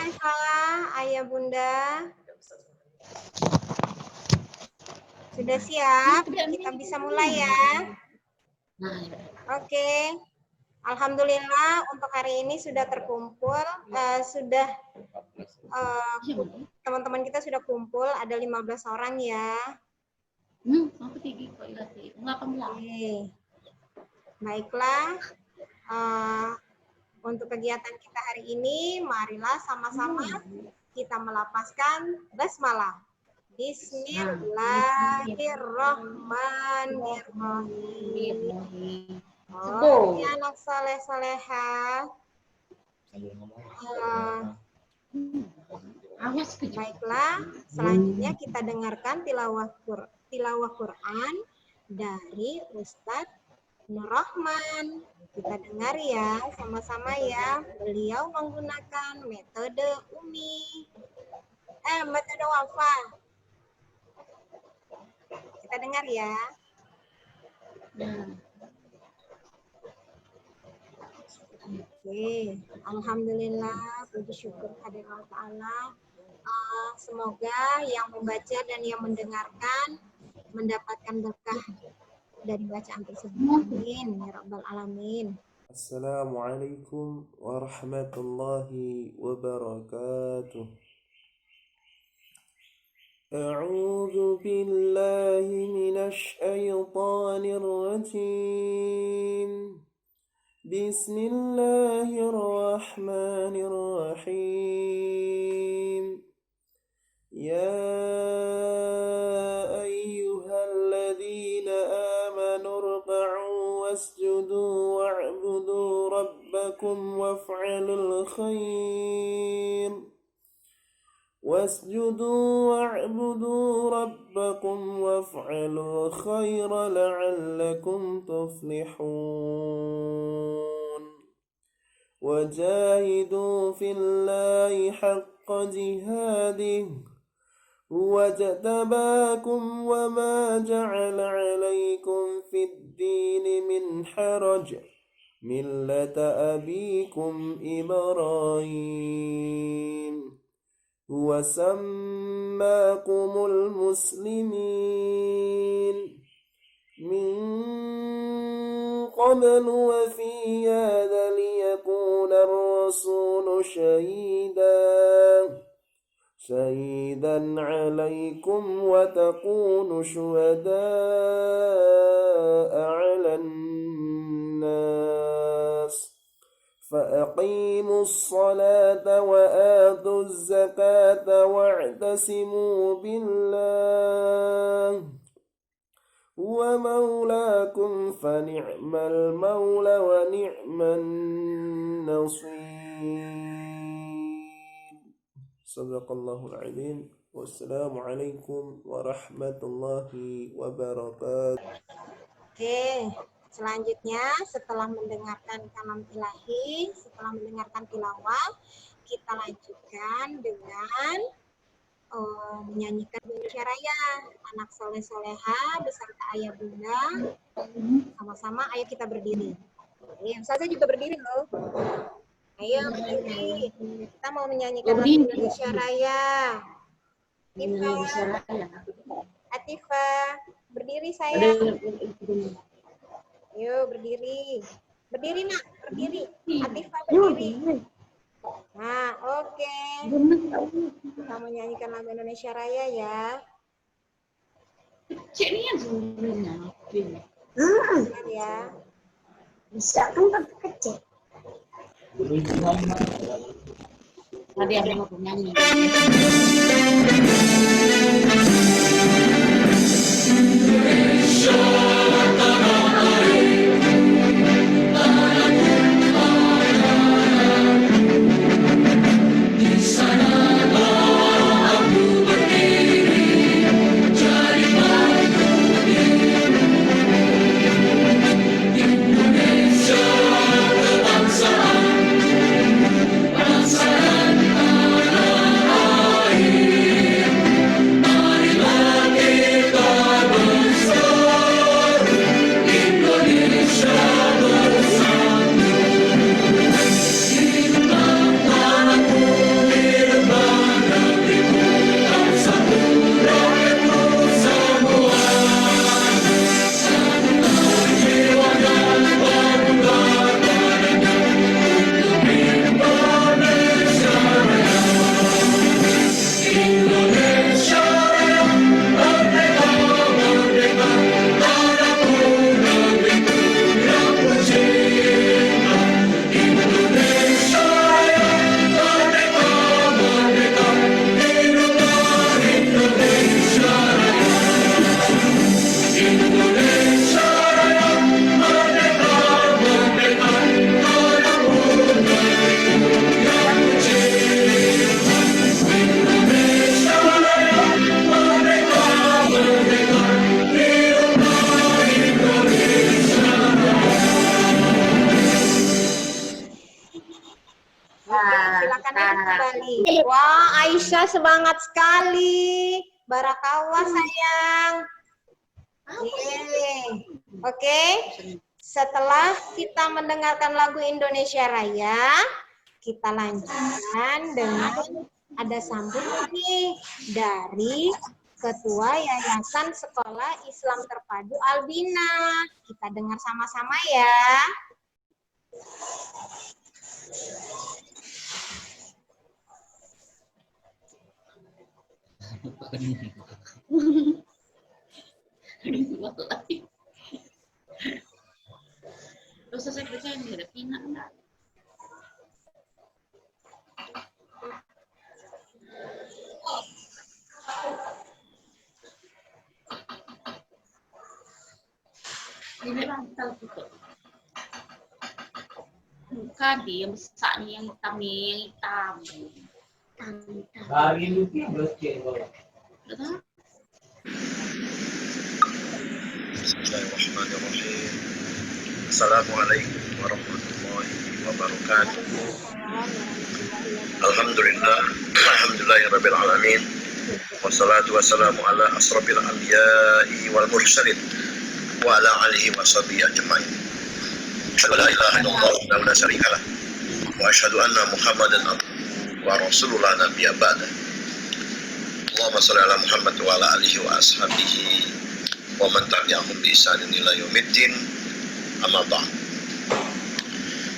Soleha, ayah bunda. Sudah siap? Kita bisa mulai ya. Oke. Alhamdulillah untuk hari ini sudah terkumpul, teman-teman kita sudah kumpul, ada 15 orang ya. Oke. Baiklah, untuk kegiatan kita hari ini, marilah sama-sama kita melafazkan basmalah. Bismillahirrahmanirrahim. Oh, ya anak soleh-soleha. Baiklah, selanjutnya kita dengarkan tilawah Quran dari Ustadz Nur Rahman. Kita dengar ya, sama-sama ya. Beliau menggunakan metode metode wafa. Kita dengar ya. Oke, alhamdulillah, puji syukur kehadirat Allah Ta'ala. Semoga yang membaca dan yang mendengarkan mendapatkan berkah dari bacaan tersebut. Amin ya rabbal alamin. Assalamualaikum warahmatullahi wabarakatuh. A'udzu billahi minasy syaithanir rajim. Bismillahirrahmanirrahim. Ya ayyuhalladzina amanu irka'u wasjudu wa'budu rabbakum waf'alul khair. واسجدوا واعبدوا ربكم وافعلوا الخير لعلكم تفلحون وجاهدوا في الله حق جهاده هو اجتباكم وما جعل عليكم في الدين من حرج ملة أبيكم إبراهيم وسماكم المسلمين من قبل وفي هذا ليكون الرسول شهيدا عليكم وتكونوا شهداء على الناس فأقيموا الصلاة وآتوا الزكاة واعتصموا بالله هو مولاكم فنعم المولى ونعم النصير صدق الله العظيم والسلام عليكم ورحمة الله وبركاته. Selanjutnya, setelah mendengarkan kalam ilahi, setelah mendengarkan tilawah, kita lanjutkan dengan menyanyikan Indonesia Raya. Anak soleh-soleha beserta ayah bunda, sama-sama ayo kita berdiri. Saya juga berdiri loh. Ayo berdiri. Kita mau menyanyikan lagu Indonesia Raya. Atifa, berdiri sayang. Yuk berdiri. Berdiri nak, berdiri. Atifa berdiri. Nah, oke. Kita menyanyikan lagu Indonesia Raya ya. Ya. Bisa kan tapi kecil. Tadi ada mau nyanyi. Bangsa dan tanah air, marilah Wah, Aisyah semangat sekali. Barakallah sayang. Yeay. Oke. Setelah kita mendengarkan lagu Indonesia Raya, kita lanjutkan dengan ada sambutan nih dari Ketua Yayasan Sekolah Islam Terpadu Albina. Kita dengar sama-sama ya. Terus saya percaya nih ada pina enggak? Ini rantal gitu. Bukan dia besar nih yang hitam nih, yang hitam. Hari ini dia bersih. Bismillahirrahmanirrahim. Assalamualaikum warahmatullahi wabarakatuh. Alhamdulillahirabbil alamin. Wassalatu wassalamu ala asrofil anbiya'i wal mursalin wa ala alihi wa sahbihi ajma'in. Asyhadu an la ilaha illallah wahdahu la syarika lah wa asyhadu anna Muhammadan abduhu wa rasulullah nabiyya ba'da. Allahumma shalli ala Muhammad wa ala alihi wa ashabihi wa man tabi'ahum bi ihsanin ila yaumiddin. Amma ba'd.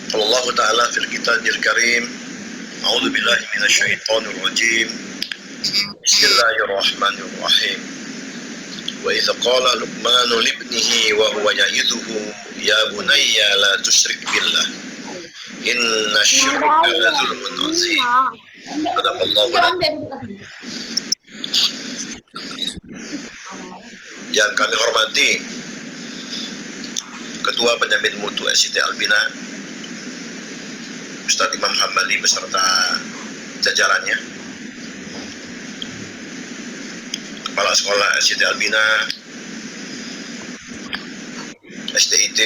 Qala Allah ta'ala fil kitabil karim, a'udzu billahi minasy syaithanir rajim. Bismillahirrahmanirrahim. Wa idz qala Luqmanu libnihi wa huwa ya'idhuhu ya bunayya la tusyrik billah inna syirka la dzulmun 'adzim. Sadaqallahu yang kami hormati Ketua Penjamin Mutu SIT Albina, Ustadz Imam Hambali beserta jajarannya, Kepala Sekolah SIT Albina, SDIT,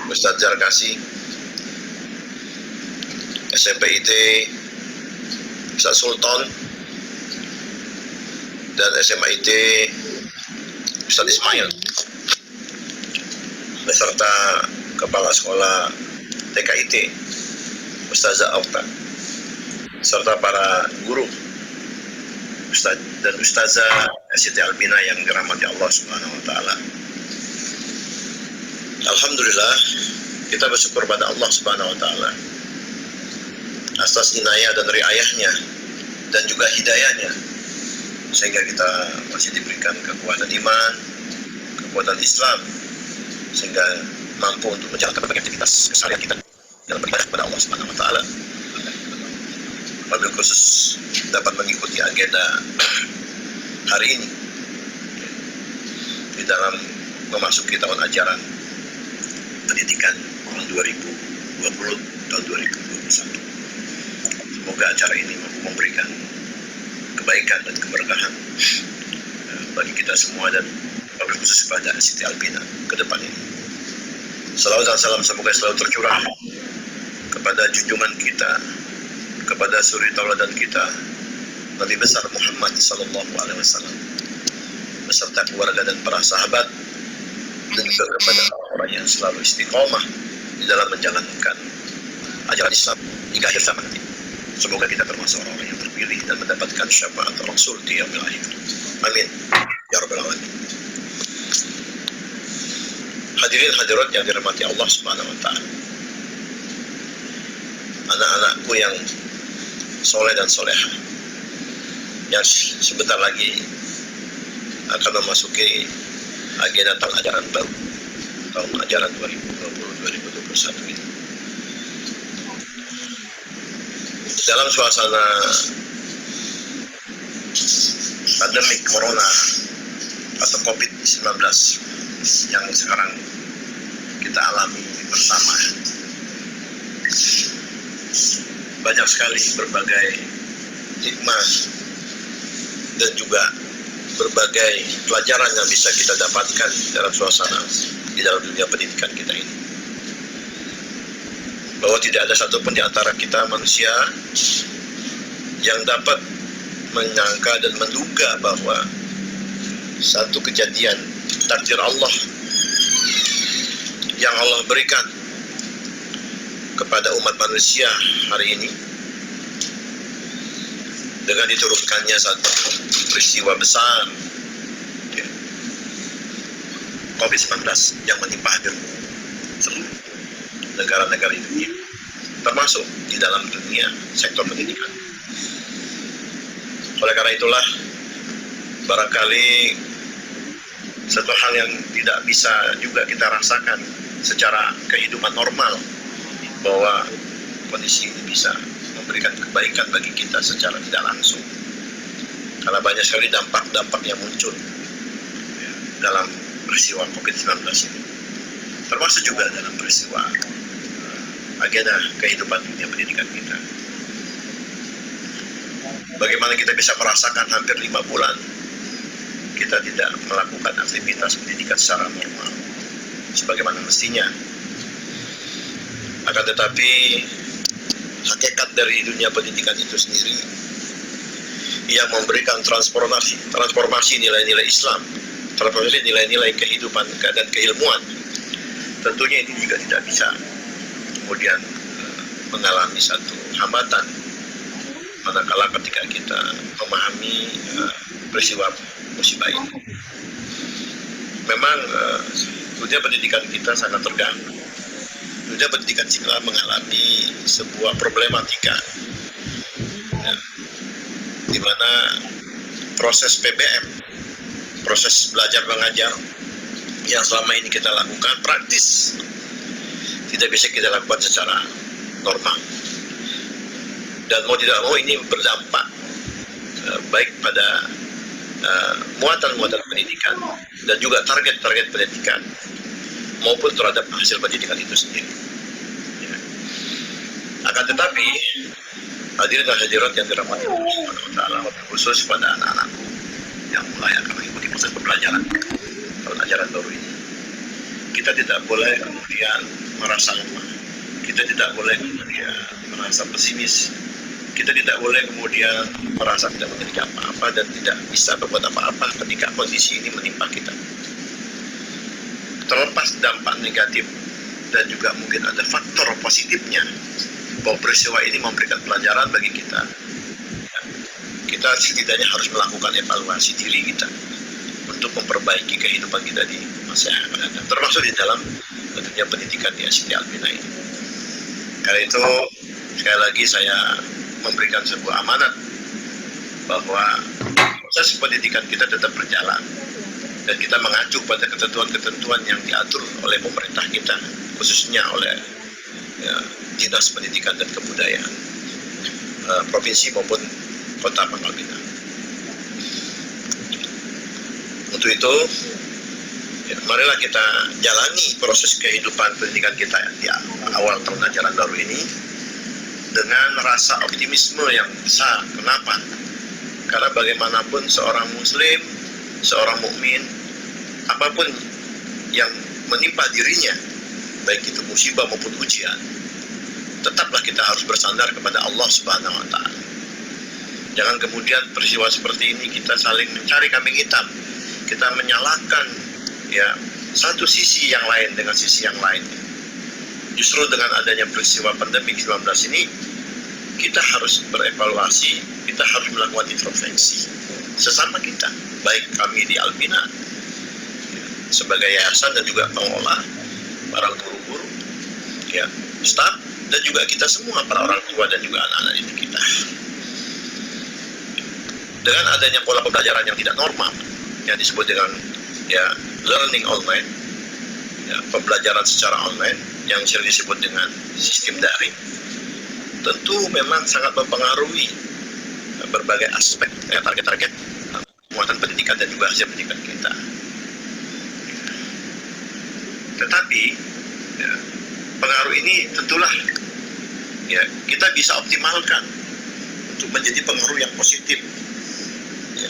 Ustadz Zarkasi, SMPIT, Ustadz Sultan, dan SMIT Ustadz Ismail, beserta Kepala Sekolah TKIT Ustazah Okta, serta para guru Ustaz dan Ustazah SIT Albina yang dirahmati Allah Subhanahu wa taala. Alhamdulillah, kita bersyukur pada Allah Subhanahu wa taala atas inayah dan riayahnya dan juga hidayahnya, sehingga kita masih diberikan kekuatan iman, kekuatan Islam, sehingga mampu untuk menjalankan berbagai aktivitas keseharian kita dalam beribadah kepada Allah Subhanahu wa taala. Wabil khusus dapat mengikuti agenda hari ini di dalam memasuki tahun ajaran pendidikan tahun 2020 tahun 2021. Semoga acara ini mampu memberikan kebaikan dan keberkahan bagi kita semua dan wabil khusus kepada Siti Albina ke depan ini. Salawat dan salam semoga selalu tercurah kepada junjungan kita, kepada suri tauladan kita, Nabi besar Muhammad sallallahu alaihi wasallam, beserta keluarga dan para sahabat, dan juga kepada orang yang selalu istiqomah di dalam menjalankan ajaran Islam hingga akhir zaman nanti. Semoga kita termasuk orang yang terpilih dan mendapatkan syafaat Rasul di yaumil akhir. Amin ya rabbal alamin. Hadirin hadirat yang dirahmati Allah Subhanahu wa taala. Anak-anakku yang soleh dan soleha, yang sebentar lagi akan memasuki agenda tahun ajaran baru, tahun ajaran 2020-2021 ini. Dalam suasana pandemi corona atau COVID-19 yang sekarang kita alami bersama, banyak sekali berbagai hikmah dan juga berbagai pelajaran yang bisa kita dapatkan dalam suasana di dalam dunia pendidikan kita ini. Bahwa tidak ada satupun di antara kita manusia yang dapat menyangka dan menduga bahwa satu kejadian takdir Allah yang Allah berikan kepada umat manusia hari ini dengan diturunkannya satu peristiwa besar, ya, COVID-19 yang menimpa hampir seluruh negara-negara di dunia, termasuk di dalam dunia sektor pendidikan. Oleh karena itulah, barangkali satu hal yang tidak bisa juga kita rasakan secara kehidupan normal, bahwa kondisi ini bisa memberikan kebaikan bagi kita secara tidak langsung, karena banyak sekali dampak-dampak yang muncul dalam peristiwa COVID-19 ini, termasuk juga dalam peristiwa agenda kehidupan dunia pendidikan kita. Bagaimana kita bisa merasakan hampir 5 bulan kita tidak melakukan aktivitas pendidikan secara normal sebagaimana mestinya. Akan tetapi hakikat dari dunia pendidikan itu sendiri yang memberikan transformasi nilai-nilai Islam, transformasi nilai-nilai kehidupan dan keilmuan, tentunya ini juga tidak bisa kemudian mengalami satu hambatan manakala ketika kita memahami peristiwa musibah ini. Memang dunia pendidikan kita sangat terganggu. Dunia pendidikan kita mengalami sebuah problematika, ya, di mana proses PBM, proses belajar mengajar yang selama ini kita lakukan praktis tidak bisa kita lakukan secara normal, dan mau tidak mau ini berdampak baik pada muatan-muatan pendidikan dan juga target-target pendidikan maupun terhadap hasil pendidikan itu sendiri. Ya. Akan tetapi hadirin dan hadirat yang dirahmati Allah Subhanahu wa taala, khusus pada anak-anakku yang mulai akan mengikuti proses pembelajaran tahun ajaran baru ini, kita tidak boleh kemudian merasa lemah, kita tidak boleh kemudian merasa pesimis, kita tidak boleh kemudian merasa tidak memiliki apa-apa dan tidak bisa berbuat apa-apa ketika kondisi ini menimpa kita. Terlepas dampak negatif dan juga mungkin ada faktor positifnya, bahwa peristiwa ini memberikan pelajaran bagi kita. Kita setidaknya harus melakukan evaluasi diri kita untuk memperbaiki kehidupan kita di masa yang akan datang, termasuk di dalam tentunya pendidikan di Siti Albina ini. Karena itu sekali lagi saya memberikan sebuah amanat bahwa proses pendidikan kita tetap berjalan, dan kita mengacu pada ketentuan-ketentuan yang diatur oleh pemerintah kita, khususnya oleh Dinas Pendidikan dan Kebudayaan provinsi maupun kota Pangkal Pinang. Untuk itu, marilah kita jalani proses kehidupan pendidikan kita di awal tahun ajaran baru ini dengan rasa optimisme yang besar. Kenapa? Karena bagaimanapun seorang muslim, seorang mukmin, apapun yang menimpa dirinya, baik itu musibah maupun ujian, tetaplah kita harus bersandar kepada Allah Subhanahu wa taala. Jangan kemudian peristiwa seperti ini kita saling mencari kambing hitam, kita menyalahkan ya satu sisi yang lain dengan sisi yang lain. Justru dengan adanya peristiwa pandemi 19 ini, kita harus berevaluasi, kita harus melakukan introspeksi sesama kita, baik kami di Albina sebagai yayasan dan juga pengelola, para guru-guru, ya, staf, dan juga kita semua para orang tua dan juga anak-anak didik kita. Dengan adanya pola pembelajaran yang tidak normal, yang disebut dengan ya learning online, ya, pembelajaran secara online yang sering disebut dengan sistem daring, tentu memang sangat mempengaruhi berbagai aspek target-target muatan pendidikan dan juga hasil pendidikan kita. Tetapi ya, pengaruh ini tentulah ya kita bisa optimalkan untuk menjadi pengaruh yang positif ya,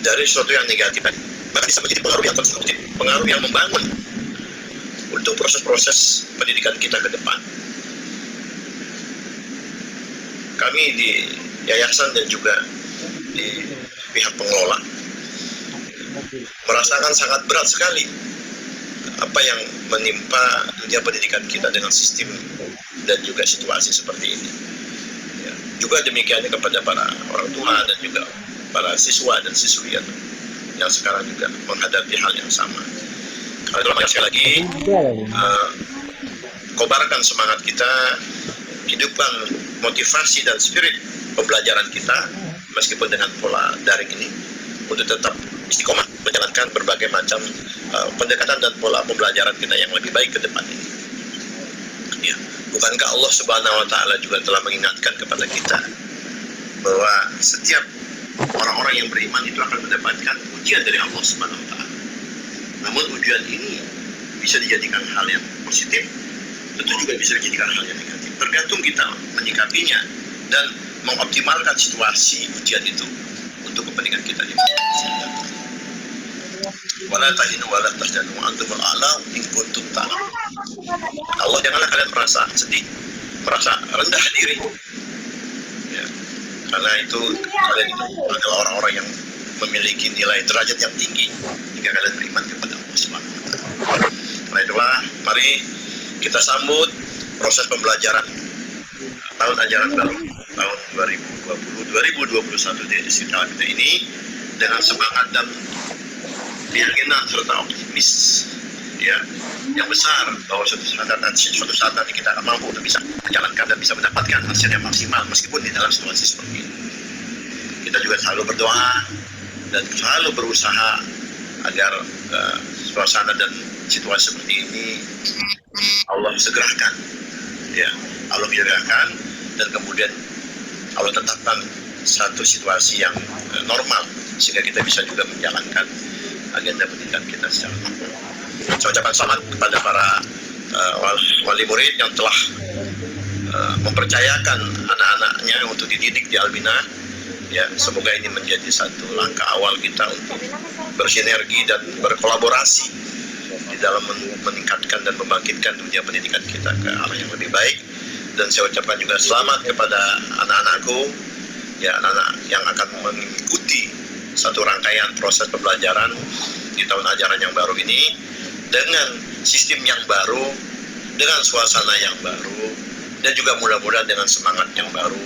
dari sesuatu yang negatif tadi, maka bisa menjadi pengaruh yang konstruktif, pengaruh yang membangun untuk proses-proses pendidikan kita ke depan. Kami di yayasan dan juga di pihak pengelola merasakan sangat berat sekali apa yang menimpa dunia pendidikan kita dengan sistem dan juga situasi seperti ini. Ya, juga demikiannya kepada para orang tua dan juga para siswa dan siswi yang sekarang juga menghadapi hal yang sama. Kalau sekali lagi, kobarkan semangat kita, hidupkan motivasi dan spirit pembelajaran kita meskipun dengan pola daring ini untuk tetap istiqomah menjalankan berbagai macam pendekatan dan pola pembelajaran kita yang lebih baik ke depan ini. Ya, bukankah Allah Subhanahu wa taala juga telah mengingatkan kepada kita bahwa setiap orang-orang yang beriman itu akan mendapatkan ujian dari Allah Subhanahu wa taala. Namun ujian ini bisa dijadikan hal yang positif, tentu juga bisa dijadikan hal yang negatif. Tergantung kita menyikapinya dan mengoptimalkan situasi ujian itu untuk kepentingan kita di masa datang. Wala tahinu wala tahzanu wa antumul a'la in kuntum ta'lamun. Allah, janganlah kalian merasa sedih, merasa rendah diri. Ya, karena itu kalian itu adalah orang-orang yang memiliki nilai derajat yang tinggi jika kalian beriman kepada Allah Subhanahu wa taala. Karena itulah mari kita sambut proses pembelajaran tahun ajaran baru tahun 2020-2021 di sekitar kita ini dengan semangat dan keyakinan serta optimis ya yang besar bahwa suatu saat nanti kita akan mampu untuk bisa menjalankan dan bisa mendapatkan hasil yang maksimal meskipun di dalam situasi seperti ini. Kita juga selalu berdoa dan selalu berusaha agar suasana dan situasi seperti ini Allah segerakan, ya Allah segerakan dan kemudian Allah tetapkan satu situasi yang normal sehingga kita bisa juga menjalankan agenda pendidikan kita secara normal. Saya ucapkan selamat kepada para wali murid yang telah mempercayakan anak-anaknya untuk dididik di Albina. Ya, semoga ini menjadi satu langkah awal kita untuk bersinergi dan berkolaborasi di dalam meningkatkan dan membangkitkan dunia pendidikan kita ke arah yang lebih baik. Dan saya ucapkan juga selamat kepada anak-anakku, ya anak-anak yang akan mengikuti satu rangkaian proses pembelajaran di tahun ajaran yang baru ini dengan sistem yang baru, dengan suasana yang baru, dan juga mudah-mudahan dengan semangat yang baru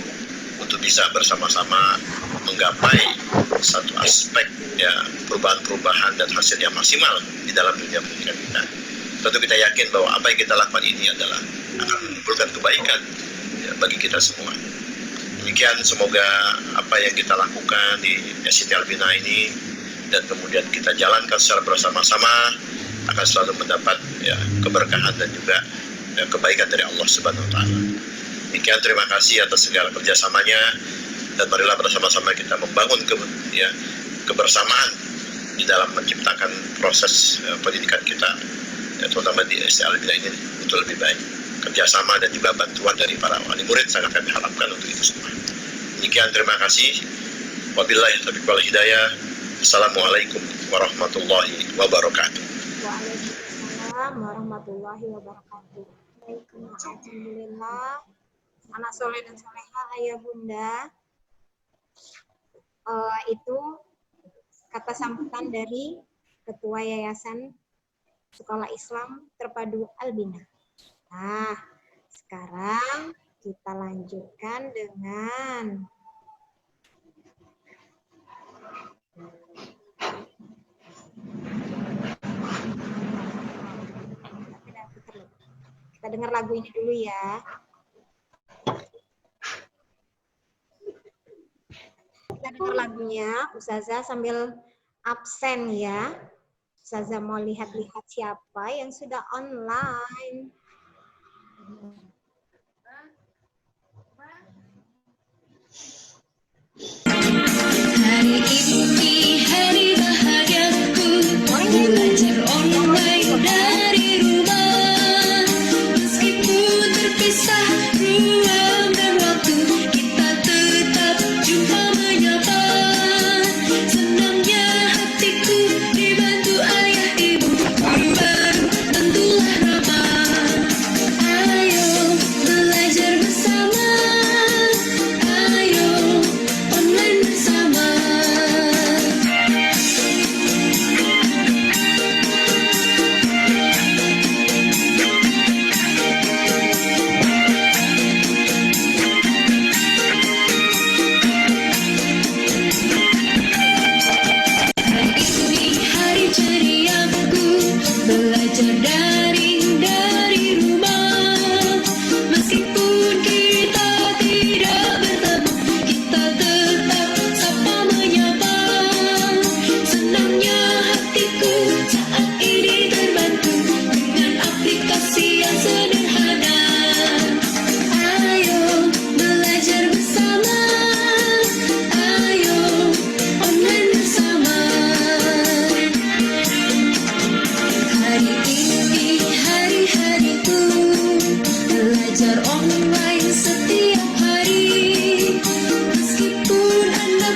untuk bisa bersama-sama menggapai satu aspek ya perubahan-perubahan dan hasil yang maksimal di dalam dunia pendidikan kita. Tentu kita yakin bahwa apa yang kita lakukan ini adalah akan menimbulkan kebaikan ya, bagi kita semua. Demikian semoga apa yang kita lakukan di SIT Albina ini dan kemudian kita jalankan secara bersama-sama akan selalu mendapat ya keberkahan dan juga ya, kebaikan dari Allah Subhanahu wa taala. Demikian terima kasih atas segala kerjasamanya dan marilah bersama-sama kita membangun kebersamaan di dalam menciptakan proses pendidikan kita ya, terutama di SIT Albina ini untuk lebih baik. Kerjasama dan juga bantuan dari para wali murid sangat kami harapkan untuk itu semua. Demikian terima kasih. Wabillahi taufiq wal hidayah. Assalamualaikum warahmatullahi wabarakatuh. Waalaikumsalam warahmatullahi wabarakatuh. Alhamdulillah, anak soleh dan soleha ayah bunda. Itu kata sambutan dari Ketua Yayasan Sekolah Islam Terpadu Albina. Nah, sekarang kita lanjutkan dengan kita dengar lagu ini dulu ya. Kita dengar lagunya, Ustazah sambil absen ya. Ustazah mau lihat-lihat siapa yang sudah online. Hari ini hari bahagiaku, belajar online dari rumah. Meskipun terpisah ruang dan waktu, kita tetap jumpa menyapa. Senangnya hatiku dibantu ayah ibu, guru baru tentulah ramah. Ayo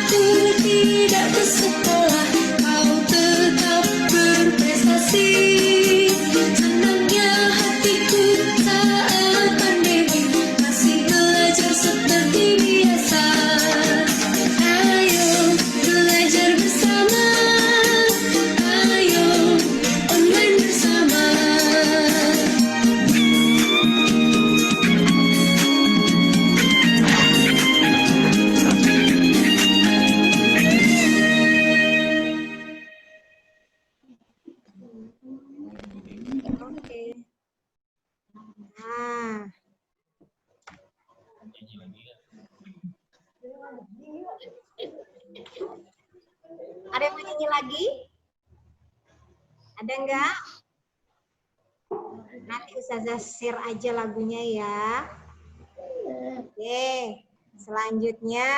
aku tidak bersekolah, kau tetap berprestasi. Senangnya hatiku saat pandemi masih belajar seperti biasa. Ayo belajar bersama, ayo online bersama. Oke. Nah, ada yang mau nyanyi lagi? Ada enggak? Nanti Ustazah share aja lagunya ya. Oke, selanjutnya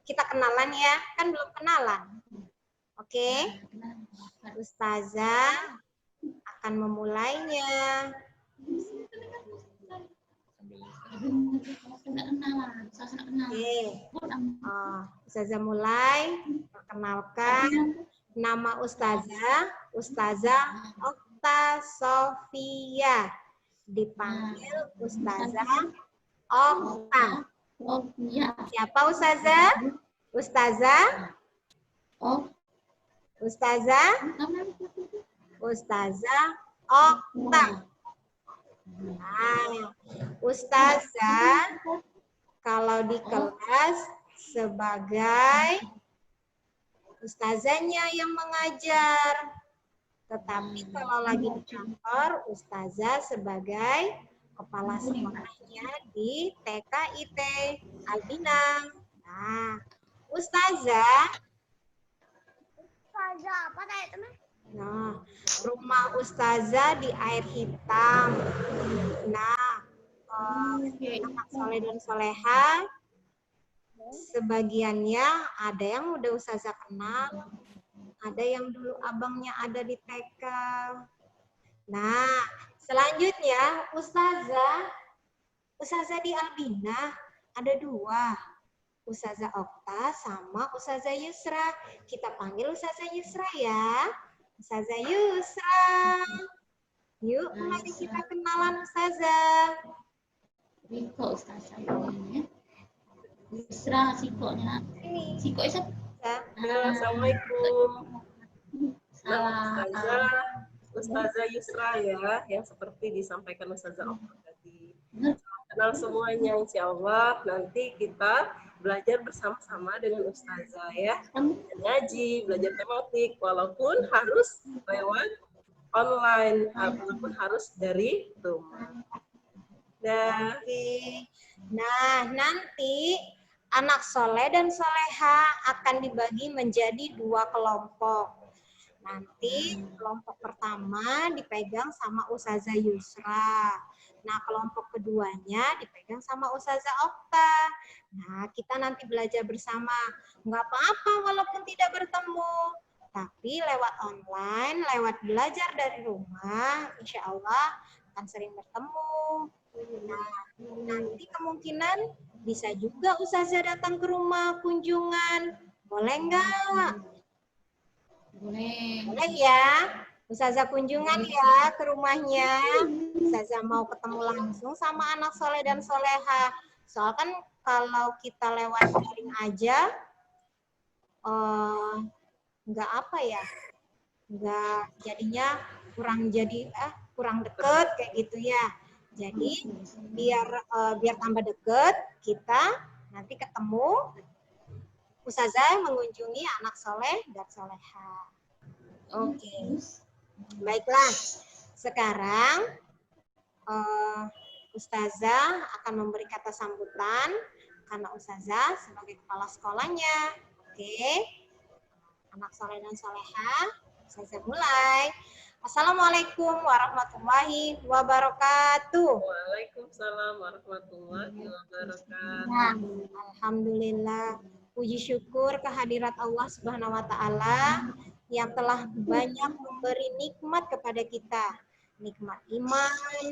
kita kenalan ya, kan belum kenalan. Oke, Ustazah akan memulainya. Oke, Ustazah mulai. Perkenalkan, nama Ustazah, Ustazah Okta Sofia. Dipanggil Ustazah Okta. Oh, iya. Siapa Ustazah? Ustazah? Ustazah? Ustazah Okta. Nah, Ustazah kalau di kelas sebagai Ustazahnya yang mengajar. Tetapi kalau lagi di kantor, Ustazah sebagai kepala sekolahnya di TKIT Albinang. Nah, Ustazah. Nah, rumah Ustazah di Air Hitam. Nah, anak soleh dan soleha, sebagiannya ada yang udah Ustazah kenal, ada yang dulu abangnya ada di TK. Nah, selanjutnya Ustazah di Albina ada dua. Ustazah Okta sama Ustazah Yusra. Kita panggil Ustazah Yusra ya. Ustazah Yusra. Yuk, mari kita kenalan Ustazah. Siko Ustazah namanya. Yusra Sikonya. Ini. Siko siapa? Assalamualaikum. Salam. Ustazah Yusra ya, yang seperti disampaikan Ustazah Okta tadi. Kenal semuanya, insya Allah nanti kita belajar bersama-sama dengan Ustazah ya. Ngaji, belajar tematik, walaupun harus lewat online, walaupun harus dari rumah. Nah, Nah, nanti anak soleh dan soleha akan dibagi menjadi dua kelompok. Nanti kelompok pertama dipegang sama Ustazah Yusra. Nah, kelompok keduanya dipegang sama Ustazah Okta. Nah, kita nanti belajar bersama. Nggak apa-apa walaupun tidak bertemu. Tapi lewat online, lewat belajar dari rumah, insya Allah akan sering bertemu. Nah, nanti kemungkinan bisa juga Ustazah datang ke rumah kunjungan. Boleh nggak? Boleh. Boleh ya. Ustazah kunjungan ya ke rumahnya. Ustazah mau ketemu langsung sama anak soleh dan soleha. Soalnya kan kalau kita lewat daring aja, nggak apa ya, nggak jadinya kurang deket kayak gitu ya. Jadi biar tambah deket, kita nanti ketemu Ustazah mengunjungi anak soleh dan soleha. Oke. Baiklah, sekarang Ustazah akan memberi kata sambutan karena Ustazah sebagai kepala sekolahnya. Oke, anak soleh dan soleha, Ustazah mulai. Assalamualaikum warahmatullahi wabarakatuh. Waalaikumsalam warahmatullahi wabarakatuh. Nah, alhamdulillah, puji syukur kehadirat Allah Subhanahu wa taala yang telah banyak memberi nikmat kepada kita. Nikmat iman,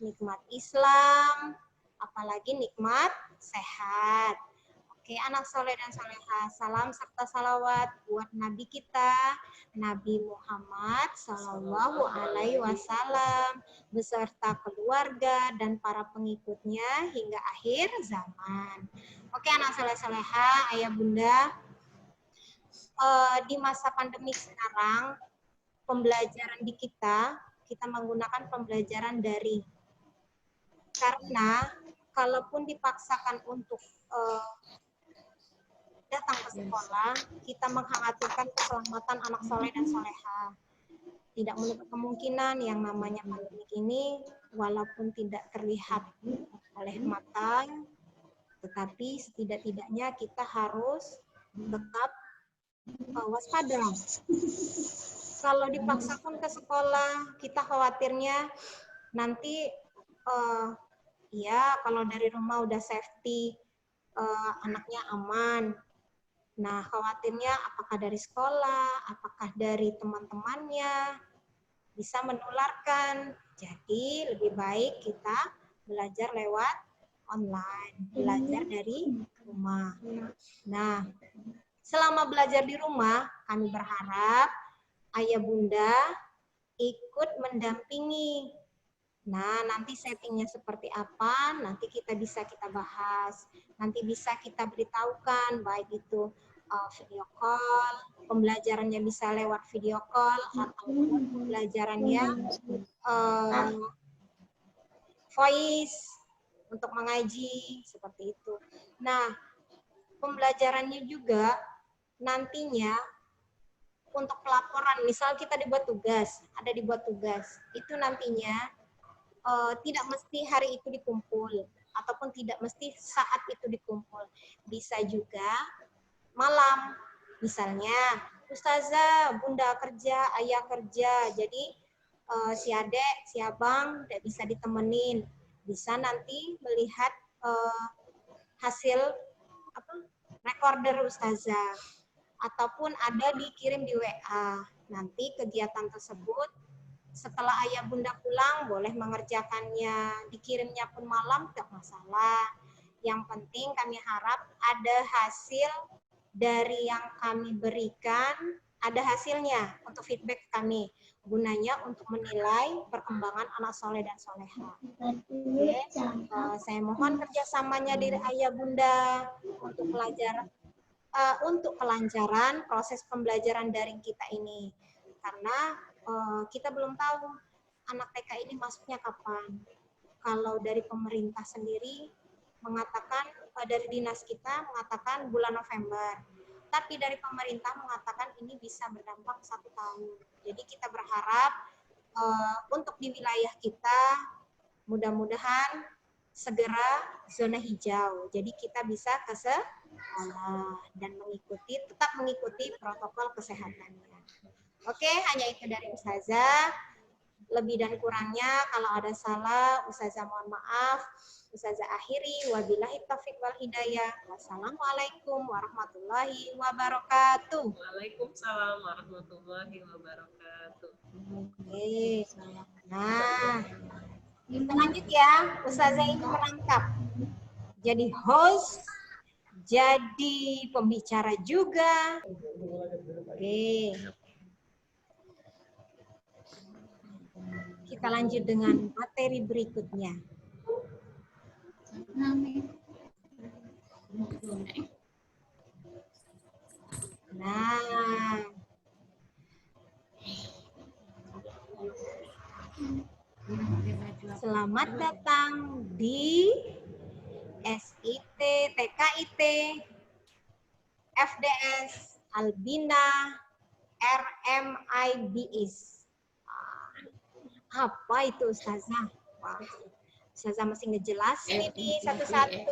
nikmat Islam, apalagi nikmat sehat. Oke, anak soleh dan soleha, salam serta salawat buat Nabi kita, Nabi Muhammad Sallallahu Alaihi Wasallam, beserta keluarga dan para pengikutnya hingga akhir zaman. Oke, anak soleh soleha, ayah bunda, di masa pandemi sekarang, pembelajaran di kita menggunakan pembelajaran daring. Karena kalaupun dipaksakan untuk datang ke sekolah, kita mengkhawatirkan keselamatan anak soleh dan soleha. Tidak menutup kemungkinan yang namanya pandemi ini, walaupun tidak terlihat oleh mata, tetapi setidak-tidaknya kita harus tetap waspada. Kalau dipaksakan ke sekolah, kita khawatirnya nanti ya kalau dari rumah udah safety, anaknya aman. Nah, khawatirnya apakah dari sekolah, apakah dari teman-temannya bisa menularkan. Jadi lebih baik kita belajar lewat online, belajar dari rumah. Nah, selama belajar di rumah, kami berharap ayah bunda ikut mendampingi. Nah, nanti settingnya seperti apa, nanti kita bahas. Nanti bisa kita beritahukan, baik itu video call, pembelajarannya bisa lewat video call, atau pembelajarannya voice untuk mengaji, seperti itu. Nah, pembelajarannya juga nantinya untuk pelaporan, misal kita dibuat tugas, itu nantinya tidak mesti hari itu dikumpul, ataupun tidak mesti saat itu dikumpul. Bisa juga malam, misalnya ustazah, bunda kerja, ayah kerja, jadi si adek, si abang tidak bisa ditemenin, bisa nanti melihat hasil recorder ustazah, ataupun ada dikirim di WA. Nanti kegiatan tersebut setelah ayah bunda pulang boleh mengerjakannya, dikirimnya pun malam tidak masalah. Yang penting kami harap ada hasil dari yang kami berikan, ada hasilnya untuk feedback kami, gunanya untuk menilai perkembangan anak soleh dan soleha. Oke, saya mohon kerjasamanya dari ayah bunda untuk kelancaran proses pembelajaran daring kita ini, karena kita belum tahu anak TK ini masuknya kapan. Kalau dari pemerintah sendiri mengatakan, dari dinas kita mengatakan bulan November, tapi dari pemerintah mengatakan ini bisa berdampak 1 tahun. Jadi kita berharap untuk di wilayah kita mudah-mudahan segera zona hijau. Jadi kita bisa ke sekolah dan tetap mengikuti protokol kesehatannya. Oke, hanya itu dari Ustazah. Lebih dan kurangnya kalau ada salah, Ustazah mohon maaf. Ustazah akhiri, wabillahi taufiq wal hidayah. Wassalamualaikum warahmatullahi wabarakatuh. Waalaikumsalam warahmatullahi wabarakatuh. Oke, nah kita lanjut ya. Ustazah ini merangkap jadi host, jadi pembicara juga. Oke. Kita lanjut dengan materi berikutnya. Nah, selamat datang di SIT, TKIT, FDS, Albina, RMIBIS. Apa itu Ustazah? Wah, Ustazah masih ngejelasin ini satu-satu.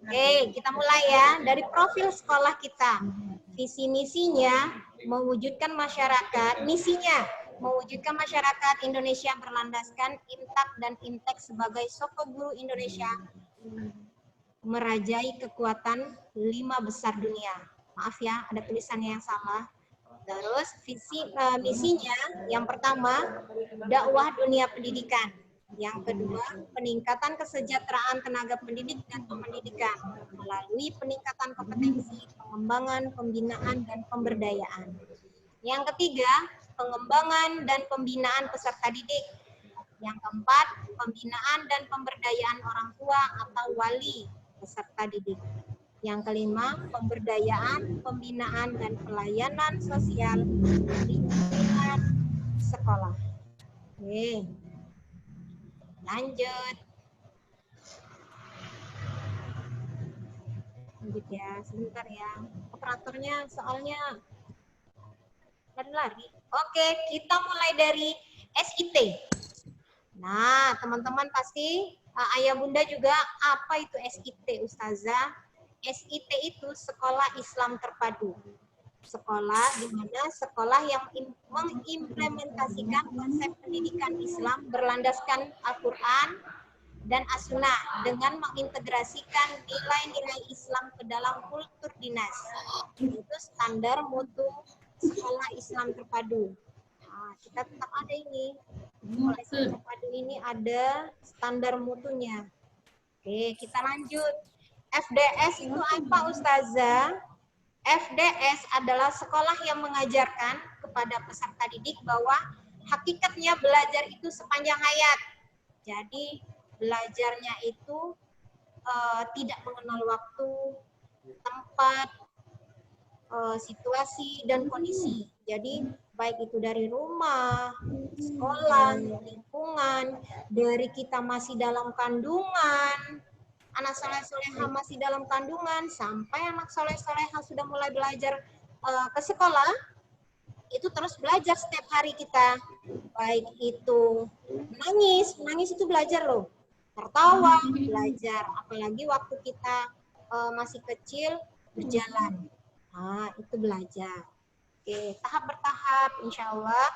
Oke, kita mulai ya dari profil sekolah kita. Visi misinya mewujudkan masyarakat, mewujudkan masyarakat Indonesia berlandaskan Intak dan Intek sebagai soko guru Indonesia, merajai kekuatan 5 besar dunia. Maaf ya, ada tulisannya yang salah. Terus misinya yang pertama, dakwah dunia pendidikan. Yang kedua, peningkatan kesejahteraan tenaga pendidik dan pendidikan melalui peningkatan kompetensi, pengembangan, pembinaan, dan pemberdayaan. Yang ketiga, pengembangan dan pembinaan peserta didik. Yang keempat, pembinaan dan pemberdayaan orang tua atau wali peserta didik. Yang kelima, pemberdayaan, pembinaan, dan pelayanan sosial di lingkungan sekolah. Oke, lanjut. Lanjut ya, sebentar ya. Operatornya soalnya lari-lari. Oke, kita mulai dari SIT. Nah, teman-teman pasti ayah bunda juga apa itu SIT, Ustazah? SIT itu Sekolah Islam Terpadu. Sekolah di mana sekolah yang mengimplementasikan konsep pendidikan Islam berlandaskan Al-Quran dan As-Sunnah dengan mengintegrasikan nilai-nilai Islam ke dalam kultur dinas. Itu standar mutu Sekolah Islam Terpadu. Nah, kita tetap ada ini. Sekolah Islam Terpadu ini ada standar mutunya. Oke, kita lanjut. FDS itu apa, Ustazah? FDS adalah sekolah yang mengajarkan kepada peserta didik bahwa hakikatnya belajar itu sepanjang hayat. Jadi belajarnya itu tidak mengenal waktu, tempat, situasi, dan kondisi. Jadi baik itu dari rumah, sekolah, lingkungan, dari kita masih dalam kandungan, anak soleh-soleha masih dalam kandungan, sampai anak soleh-soleha sudah mulai belajar ke sekolah, itu terus belajar setiap hari kita. Baik itu menangis itu belajar loh. Tertawa, belajar. Apalagi waktu kita masih kecil, berjalan. Nah, itu belajar. Oke, tahap bertahap, insya Allah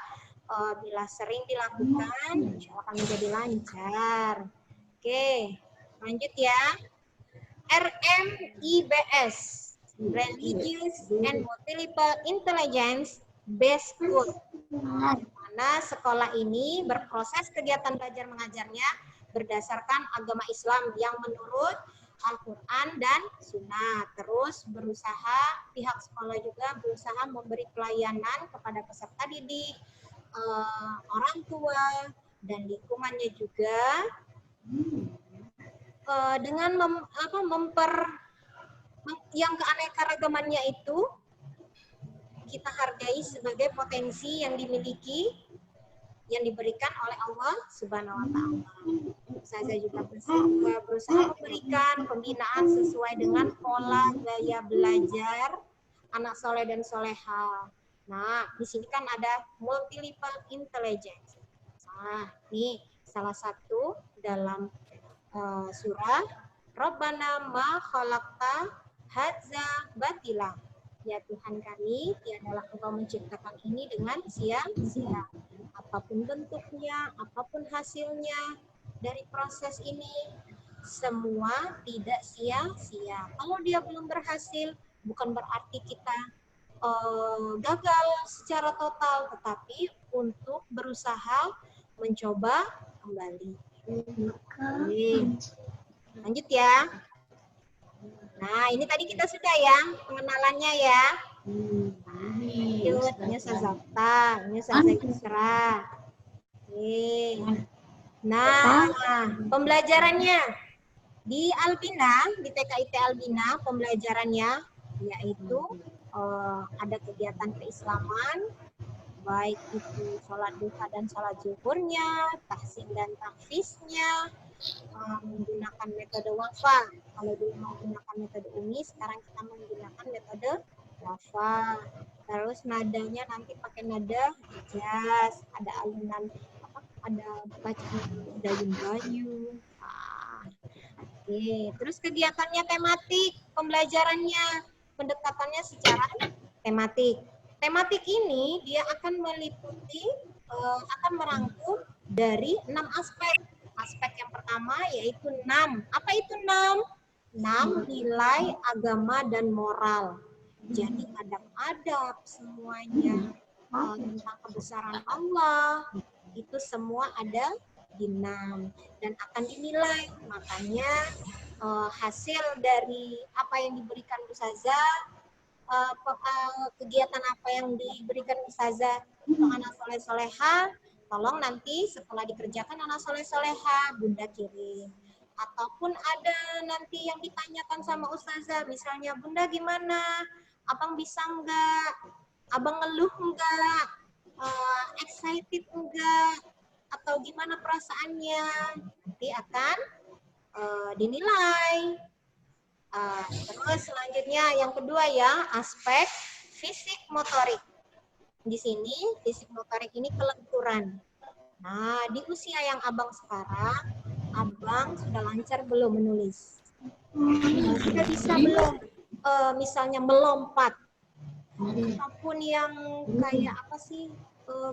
bila sering dilakukan, insya Allah akan menjadi lancar. Oke, lanjut ya. RMIBS, Religious and Multiple Intelligence Based School. Nah, di mana sekolah ini berproses kegiatan belajar mengajarnya berdasarkan agama Islam yang menurut Al-Quran dan Sunnah. Terus pihak sekolah juga berusaha memberi pelayanan kepada peserta didik, orang tua, dan lingkungannya juga dengan yang keanekaragamannya itu kita hargai sebagai potensi yang dimiliki, yang diberikan oleh Allah Subhanahu wa Ta'ala. Saya juga berusaha memberikan pembinaan sesuai dengan pola gaya belajar anak soleh dan soleha. Nah, di sini kan ada multiple intelligence. Nah, ini salah satu dalam surah Rabbana ma khalaqta hadza batila. Ya Tuhan kami, tiadalah Engkau menciptakan ini dengan sia-sia. Apapun bentuknya, apapun hasilnya dari proses ini, semua tidak sia-sia. Kalau dia belum berhasil, bukan berarti kita gagal secara total, tetapi untuk berusaha mencoba kembali. Lanjut ya. Nah, ini tadi kita sudah ya pengenalannya ya. Lanjut, ini Ustazah, ini Ustazah Yusra. Nah, pembelajarannya di Albina, di TKIT Albina, pembelajarannya yaitu ada kegiatan keislaman, baik itu sholat duha dan sholat zuhurnya, tahsin dan tahfiznya, menggunakan metode wafa. Kalau dulu menggunakan metode umi, sekarang kita menggunakan metode wafa. Terus nadanya nanti pakai nada hijaz, ada alunan ada bacaan dayung-dayung. Oke, terus kegiatannya tematik, pembelajarannya pendekatannya secara tematik. Tematik ini dia akan meliputi, akan merangkum dari 6 aspek. Aspek yang pertama yaitu 6. Apa itu 6? 6 nilai agama dan moral. Jadi adab-adab semuanya tentang kebesaran Allah itu semua ada dinam dan akan dinilai. Makanya hasil dari apa yang diberikan Ustazah, kegiatan apa yang diberikan Ustazah untuk anak soleh-soleha, tolong nanti setelah dikerjakan anak soleh-soleha Bunda kirim. Ataupun ada nanti yang ditanyakan sama Ustazah, misalnya Bunda gimana, Abang bisa enggak, Abang ngeluh enggak, excited enggak, atau gimana perasaannya, nanti akan dinilai. Terus selanjutnya yang kedua ya, aspek fisik motorik. Di sini fisik motorik ini kelenturan. Nah, di usia yang Abang sekarang, Abang sudah lancar belum menulis? Sudah bisa belum misalnya melompat? Ataupun yang kayak apa sih,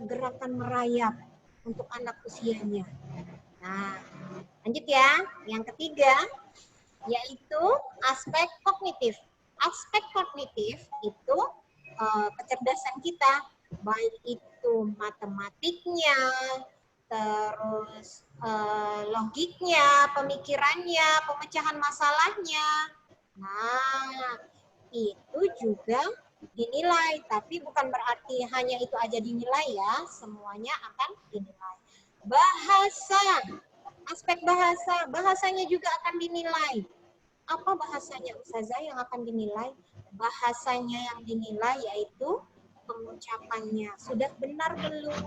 gerakan merayap untuk anak usianya. Nah, lanjut ya. Yang ketiga, yaitu aspek kognitif. Aspek kognitif itu kecerdasan kita, baik itu matematiknya, terus logiknya, pemikirannya, pemecahan masalahnya. Nah, itu juga dinilai, tapi bukan berarti hanya itu aja dinilai ya, semuanya akan dinilai. Bahasa, aspek bahasa, bahasanya juga akan dinilai. Apa bahasanya Ustazah yang akan dinilai? Bahasanya yang dinilai yaitu pengucapannya. Sudah benar belum?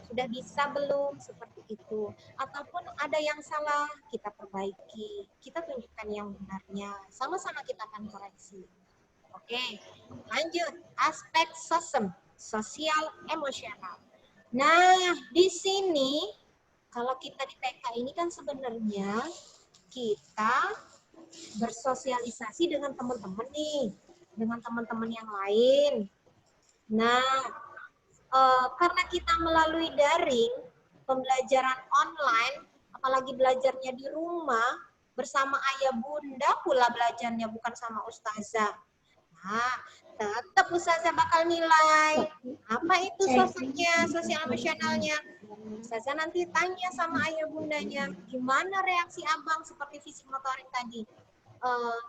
Sudah bisa belum? Seperti itu. Ataupun ada yang salah, kita perbaiki. Kita tunjukkan yang benarnya. Sama-sama kita akan koreksi. Oke, lanjut. Aspek sosial emosional. Nah, di sini kalau kita di TK ini kan sebenarnya kita bersosialisasi dengan teman-teman nih, dengan teman-teman yang lain. Nah, karena kita melalui daring, pembelajaran online, apalagi belajarnya di rumah, bersama ayah bunda pula belajarnya, bukan sama ustazah. Nah, tetap ustazah bakal nilai. Apa itu sosoknya, sosial emosionalnya? Ustazah nanti tanya sama ayah bundanya, gimana reaksi abang seperti fisik motorik tadi?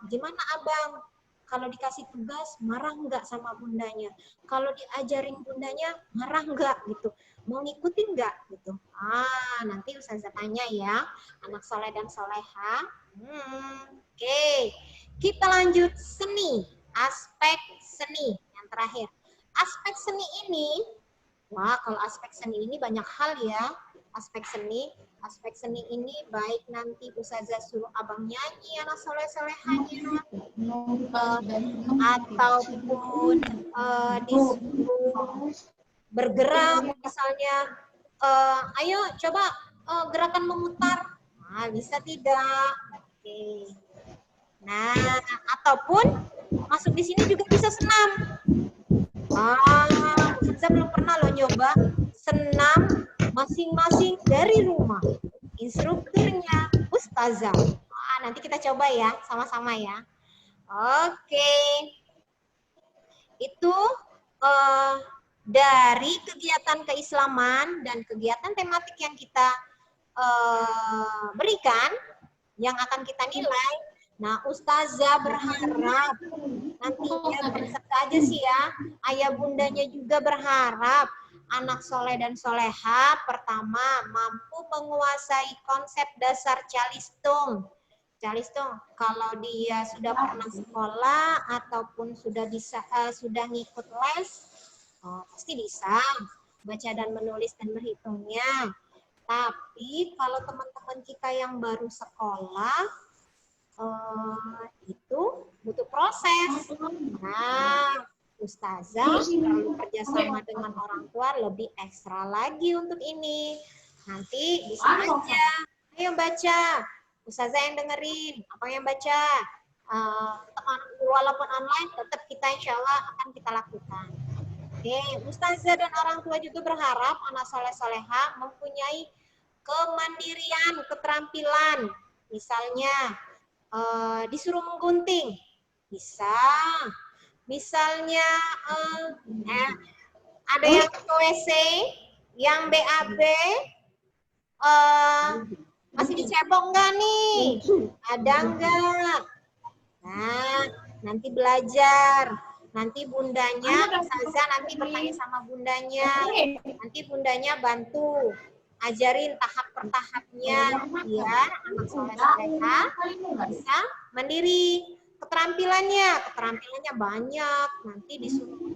Gimana abang? Kalau dikasih tugas, marah nggak sama bundanya? Kalau diajarin bundanya, marah nggak gitu? Mau ngikutin nggak gitu? Nanti ustazah tanya ya, anak soleh dan soleha. Oke. Kita lanjut seni, aspek seni yang terakhir. Aspek seni ini, wah kalau aspek seni ini banyak hal ya. Aspek seni ini baik nanti ustazah suruh abang nyanyi anak soleh-solehanya, ataupun disuruh bergerak misalnya, ayo coba gerakan memutar, nah bisa tidak. Oke. Nah, ataupun masuk di sini juga bisa senam. Ustazah belum pernah loh nyoba senam masing-masing dari rumah. Instrukturnya ustazah. Nanti kita coba ya, sama-sama ya. Oke. Itu dari kegiatan keislaman dan kegiatan tematik yang kita berikan, yang akan kita nilai. Nah, ustazah berharap nantinya bisa aja sih ya, ayah bundanya juga berharap anak soleh dan soleha pertama mampu menguasai konsep dasar calistung. Calistung, kalau dia sudah pernah sekolah ataupun sudah bisa sudah ngikut les, pasti bisa baca dan menulis dan berhitungnya. Tapi kalau teman-teman kita yang baru sekolah, itu butuh proses. Nah, ustazah kalau kerjasama dengan orang tua lebih ekstra lagi untuk ini. Nanti bisa aja, ayo baca. Ustazah yang dengerin, apa yang baca. Walaupun online, tetap kita insya Allah akan kita lakukan. Oke, ustazah dan orang tua juga berharap anak soleh-soleha mempunyai kemandirian, keterampilan. Misalnya, disuruh menggunting, bisa. Misalnya ada yang ke WC, yang BAB, Masih dicebok nggak nih? Ada nggak? Nah, nanti belajar. Nanti bundanya, Ustazah nanti bertanya sama bundanya. Nanti bundanya bantu. Ajarin tahap per tahapnya biar anak soleh-soleha bisa mandiri. Keterampilannya banyak. Nanti disuruh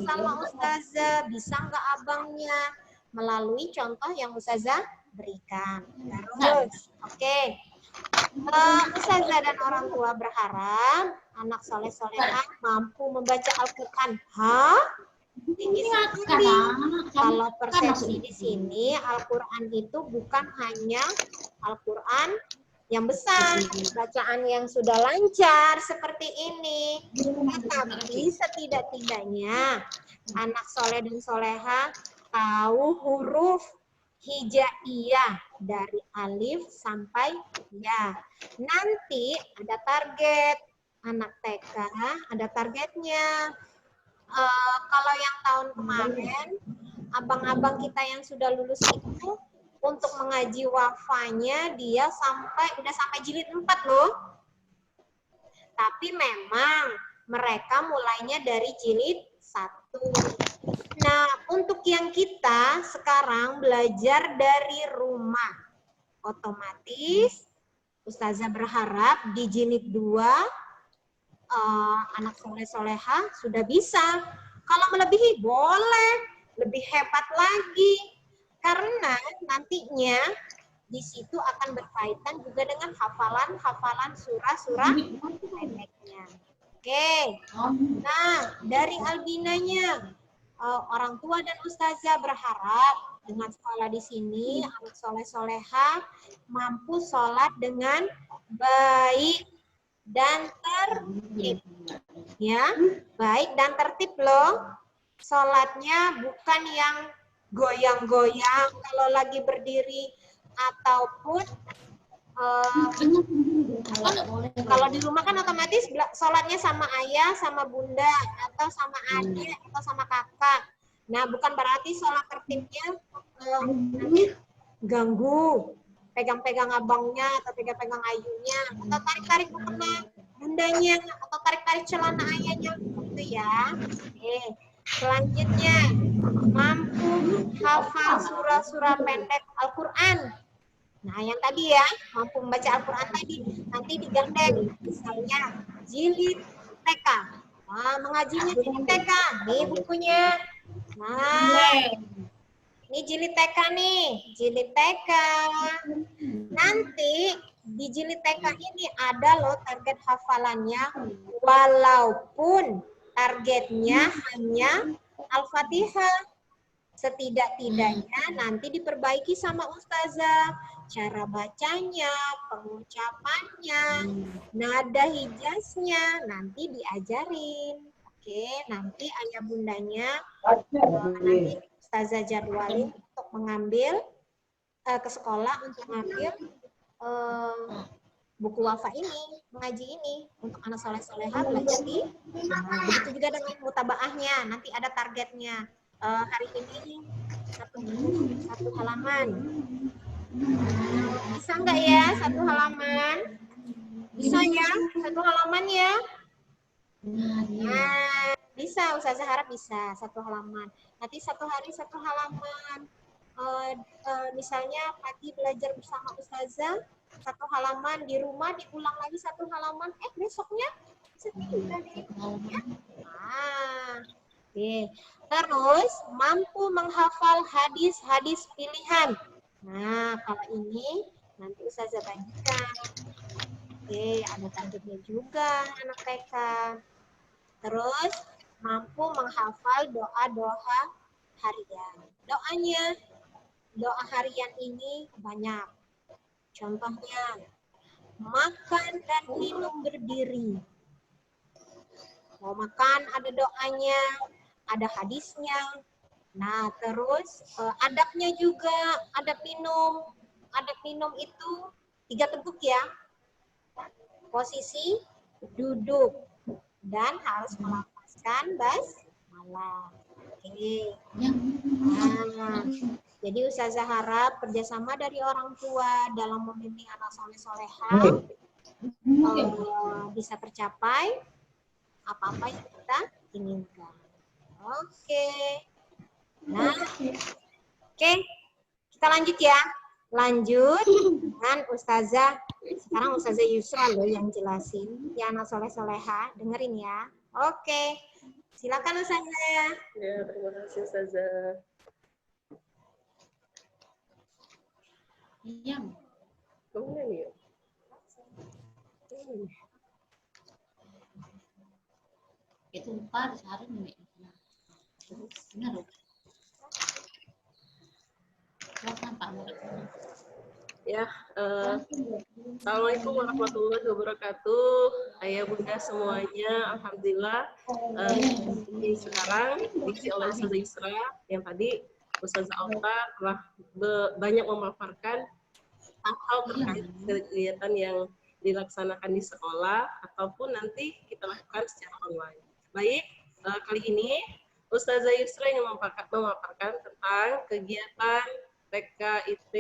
sama Ustazah, bisa nggak abangnya? Melalui contoh yang Ustazah berikan. Terus, oke. Ustazah dan orang tua berharap anak soleh-solehah mampu membaca Al-Quran. Hah? Tinggi sekali. Kalau persepsi di sini, Al-Quran itu bukan hanya Al-Quran yang besar, bacaan yang sudah lancar seperti ini. Tetapi setidak-tidaknya anak soleh dan soleha tahu huruf hijaiyah dari alif sampai ya. Nanti ada target. Anak TK ada targetnya. Kalau yang tahun kemarin, abang-abang kita yang sudah lulus itu untuk mengaji wafanya dia udah sampai jilid 4 loh. Tapi memang mereka mulainya dari jilid 1. Nah, untuk yang kita sekarang belajar dari rumah, otomatis Ustazah berharap di jilid 2 anak soleh-soleha sudah bisa. Kalau melebihi boleh, lebih hebat lagi. Karena nantinya di situ akan berkaitan juga dengan hafalan surah-surah pendeknya. Oke. Nah, dari Albinanya, orang tua dan Ustazah berharap dengan sekolah di sini anak soleh-soleha mampu sholat dengan baik dan tertib, ya, baik dan tertib loh. Sholatnya bukan yang goyang-goyang kalau lagi berdiri, ataupun kalau di rumah kan otomatis sholatnya sama ayah, sama bunda, atau sama adik, atau sama kakak. Nah, bukan berarti sholat tertibnya nanti ganggu. Pegang-pegang abangnya atau pegang-pegang ayunya atau tarik-tarik mukena bundanya atau tarik-tarik celana ayahnya gitu ya. Oke. Selanjutnya mampu hafal surah-surah pendek Al-Quran. Nah, yang tadi ya, mampu membaca Al-Quran tadi nanti digandeng misalnya jilid TK. Nah, mengajinya jilid TK. Nih bukunya. Nah, ini jilid TK nih, jilid TK. Nanti di jilid TK ini ada loh target hafalannya, walaupun targetnya hanya Al-Fatihah. Setidak-tidaknya nanti diperbaiki sama Ustazah. Cara bacanya, pengucapannya, nada hijaznya, nanti diajarin. Oke, nanti ayah bundanya nanti Ustazah jadwalin untuk mengambil ke sekolah untuk mengambil buku wafa ini, mengaji ini untuk anak soleh-soleha belajar di. Nah, begitu juga dengan mutabaahnya, nanti ada targetnya. Hari ini satu halaman. Bisa nggak ya satu halaman? Bisa ya satu halaman ya? Nah, bisa, Ustazah harap bisa satu halaman. Nanti satu hari satu halaman. Misalnya pagi belajar bersama Ustazah satu halaman, di rumah diulang lagi satu halaman, besoknya setinggal di ya. Nah, oke. Terus mampu menghafal hadis-hadis pilihan. Nah, kalau ini nanti Ustazah bagikan. Oke, ada targetnya juga anak TK. Terus mampu menghafal doa-doa harian. Doa harian ini banyak. Contohnya, makan dan minum berdiri. Mau makan ada doanya, ada hadisnya. Nah, terus adabnya juga, adab minum. Adab minum itu 3 teguk ya. Posisi duduk dan harus melafazkan basmalah. Oke. Nah, Jadi Ustazah harap kerjasama dari orang tua dalam membimbing anak soleh-solehah bisa tercapai apa-apa yang kita inginkan. Oke. Nah, oke. Kita lanjut ya. Lanjut dengan Ustazah. Sekarang Ustazah Yusra loh yang jelasin. Ya anak soleh-solehah, dengerin ya. Oke. Silakan Ustazah. Ya, terima kasih Ustazah. Iya. Kemudian ya. Itu lupa sehari nih. Benar loh. Silakan Pak Murid. Ya, Assalamualaikum warahmatullahi wabarakatuh. Ayah bunda semuanya, alhamdulillah. Ini sekarang diisi oleh Ustazah Yusra yang tadi Ustazah Alta telah banyak memaparkan hal-hal terkait kegiatan yang dilaksanakan di sekolah ataupun nanti kita lakukan secara online. Baik, kali ini Ustazah Yusra yang memaparkan tentang kegiatan PKIT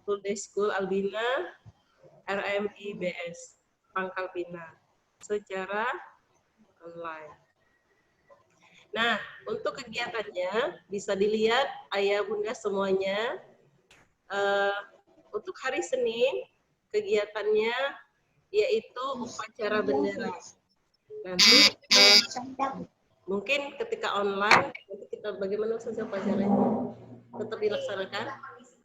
Full Day School Albina RMIBS Pangkal Pinang secara online. Nah, untuk kegiatannya bisa dilihat ayah bunda semuanya. Untuk hari Senin kegiatannya yaitu upacara bendera. Nanti mungkin ketika online nanti kita bagaimana saja upacaranya tetap dilaksanakan.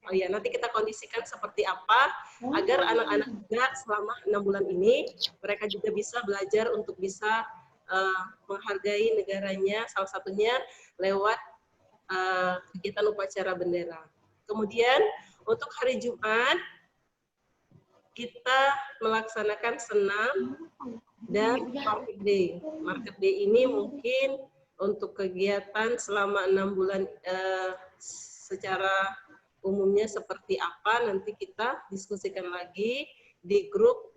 Oh ya, nanti kita kondisikan seperti apa agar anak-anak juga selama 6 bulan ini mereka juga bisa belajar untuk bisa menghargai negaranya, salah satunya lewat kegiatan upacara bendera. Kemudian untuk hari Jumat kita melaksanakan senam dan market day. Market day ini mungkin untuk kegiatan selama 6 bulan secara umumnya seperti apa nanti kita diskusikan lagi di grup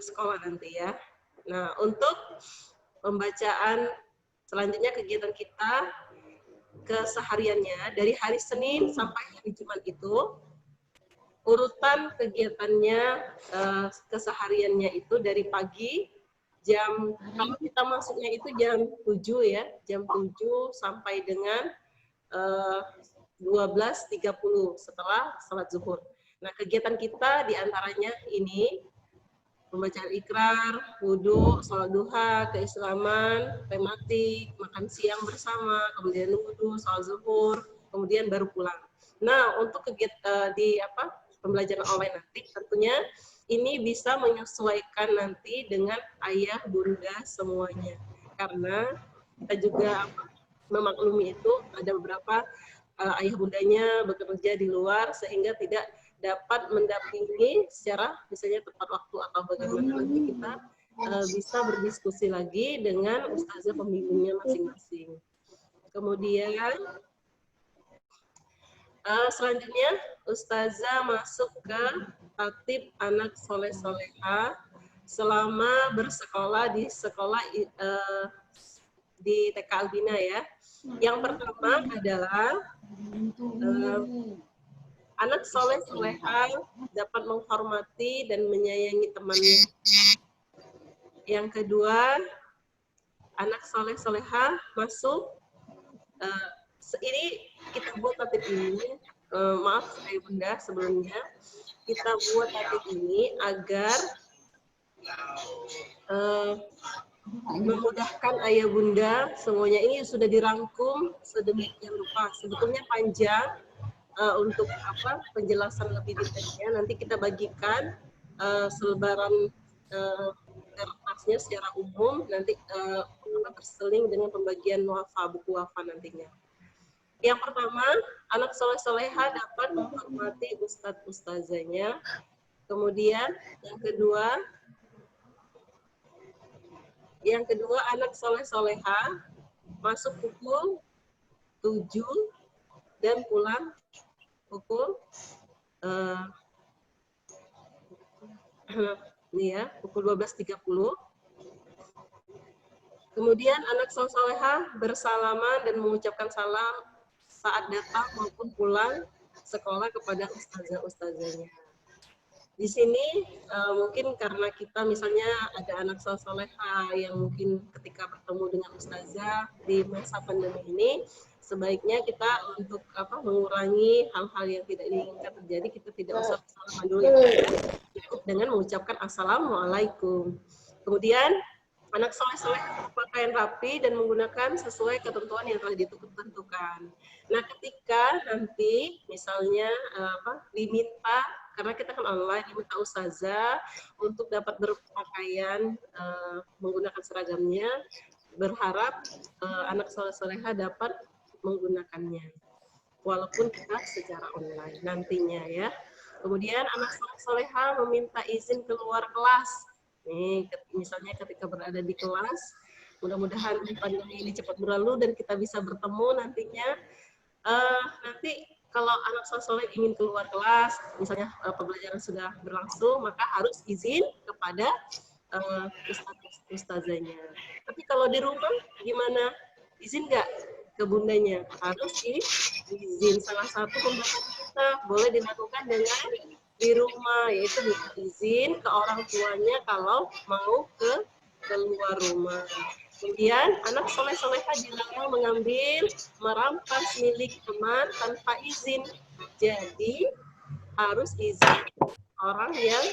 sekolah nanti ya. Nah, untuk pembacaan selanjutnya kegiatan kita kesehariannya dari hari Senin sampai hari Jumat itu urutan kegiatannya kesehariannya itu dari pagi kalau kita masuknya itu jam 7 ya, jam 7 sampai dengan 12.30 setelah salat zuhur. Nah, kegiatan kita diantaranya ini pembacaan ikrar, wudhu, sholat duha, keislaman, tematik, makan siang bersama, kemudian wudhu, sholat zuhur, kemudian baru pulang. Nah, untuk kegiatan pembelajaran online nanti tentunya ini bisa menyesuaikan nanti dengan ayah bunda semuanya, karena kita juga memaklumi itu ada beberapa ayah bundanya bekerja di luar sehingga tidak dapat mendampingi secara misalnya tepat waktu atau bagaimana nanti kita bisa berdiskusi lagi dengan ustazah pembimbingnya masing-masing. Kemudian selanjutnya ustazah masuk ke tatib anak soleh-soleha selama bersekolah di sekolah di TK Albina ya. Yang pertama adalah anak soleh-soleha dapat menghormati dan menyayangi temannya. Yang kedua, anak soleh-soleha masuk ini kita buat tatib ini, maaf saya bunda sebelumnya, kita buat tatib ini agar memudahkan ayah bunda semuanya. Ini sudah dirangkum sedemikian rupa, sebetulnya panjang untuk penjelasan lebih detailnya nanti kita bagikan selebaran kertasnya secara umum nanti berseling dengan pembagian buku wafa nantinya. Yang pertama, anak soleh-soleha dapat menghormati ustadz-ustazanya. Kemudian yang kedua anak soleh-soleha masuk pukul 7 dan pulang pukul pukul 12.30. Kemudian anak soleha bersalaman dan mengucapkan salam saat datang maupun pulang sekolah kepada ustazah-ustazahnya. Di sini mungkin karena kita misalnya ada anak soleha yang mungkin ketika bertemu dengan ustazah di masa pandemi ini, sebaiknya kita untuk mengurangi hal-hal yang tidak diinginkan terjadi, kita tidak usah bersalaman dulu ya, cukup dengan mengucapkan assalamualaikum. Kemudian anak soleh berpakaian rapi dan menggunakan sesuai ketentuan yang telah ditentukan. Nah, ketika nanti misalnya diminta, karena kita kan online, diminta ustazah untuk dapat berpakaian menggunakan seragamnya, berharap anak soleha dapat menggunakannya, walaupun kita secara online nantinya ya. Kemudian anak soleha meminta izin keluar kelas. Nih, misalnya ketika berada di kelas, mudah-mudahan pandemi ini cepat berlalu dan kita bisa bertemu nantinya. Nanti kalau anak soleh ingin keluar kelas, misalnya pembelajaran sudah berlangsung, maka harus izin kepada ustazahnya. Tapi kalau di rumah gimana? Izin nggak ke bundanya? Harus izin. Salah satu pembelajaran kita boleh dilakukan dengan di rumah, yaitu izin ke orang tuanya kalau mau keluar rumah. Kemudian anak soleh-soleha dilarang mengambil, merampas milik teman tanpa izin. Jadi harus izin orang yang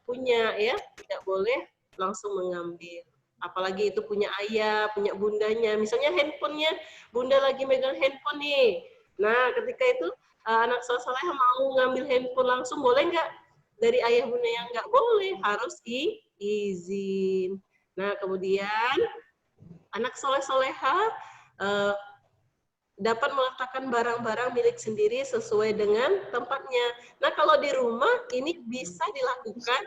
punya ya, tidak boleh langsung mengambil. Apalagi itu punya ayah, punya bundanya. Misalnya handphonenya, bunda lagi megang handphone nih. Nah, ketika itu anak soleh mau ngambil handphone langsung, boleh nggak? Dari ayah bunda yang nggak boleh, harus izin. Nah, kemudian anak soleh-soleha dapat meletakkan barang-barang milik sendiri sesuai dengan tempatnya. Nah, kalau di rumah ini bisa dilakukan,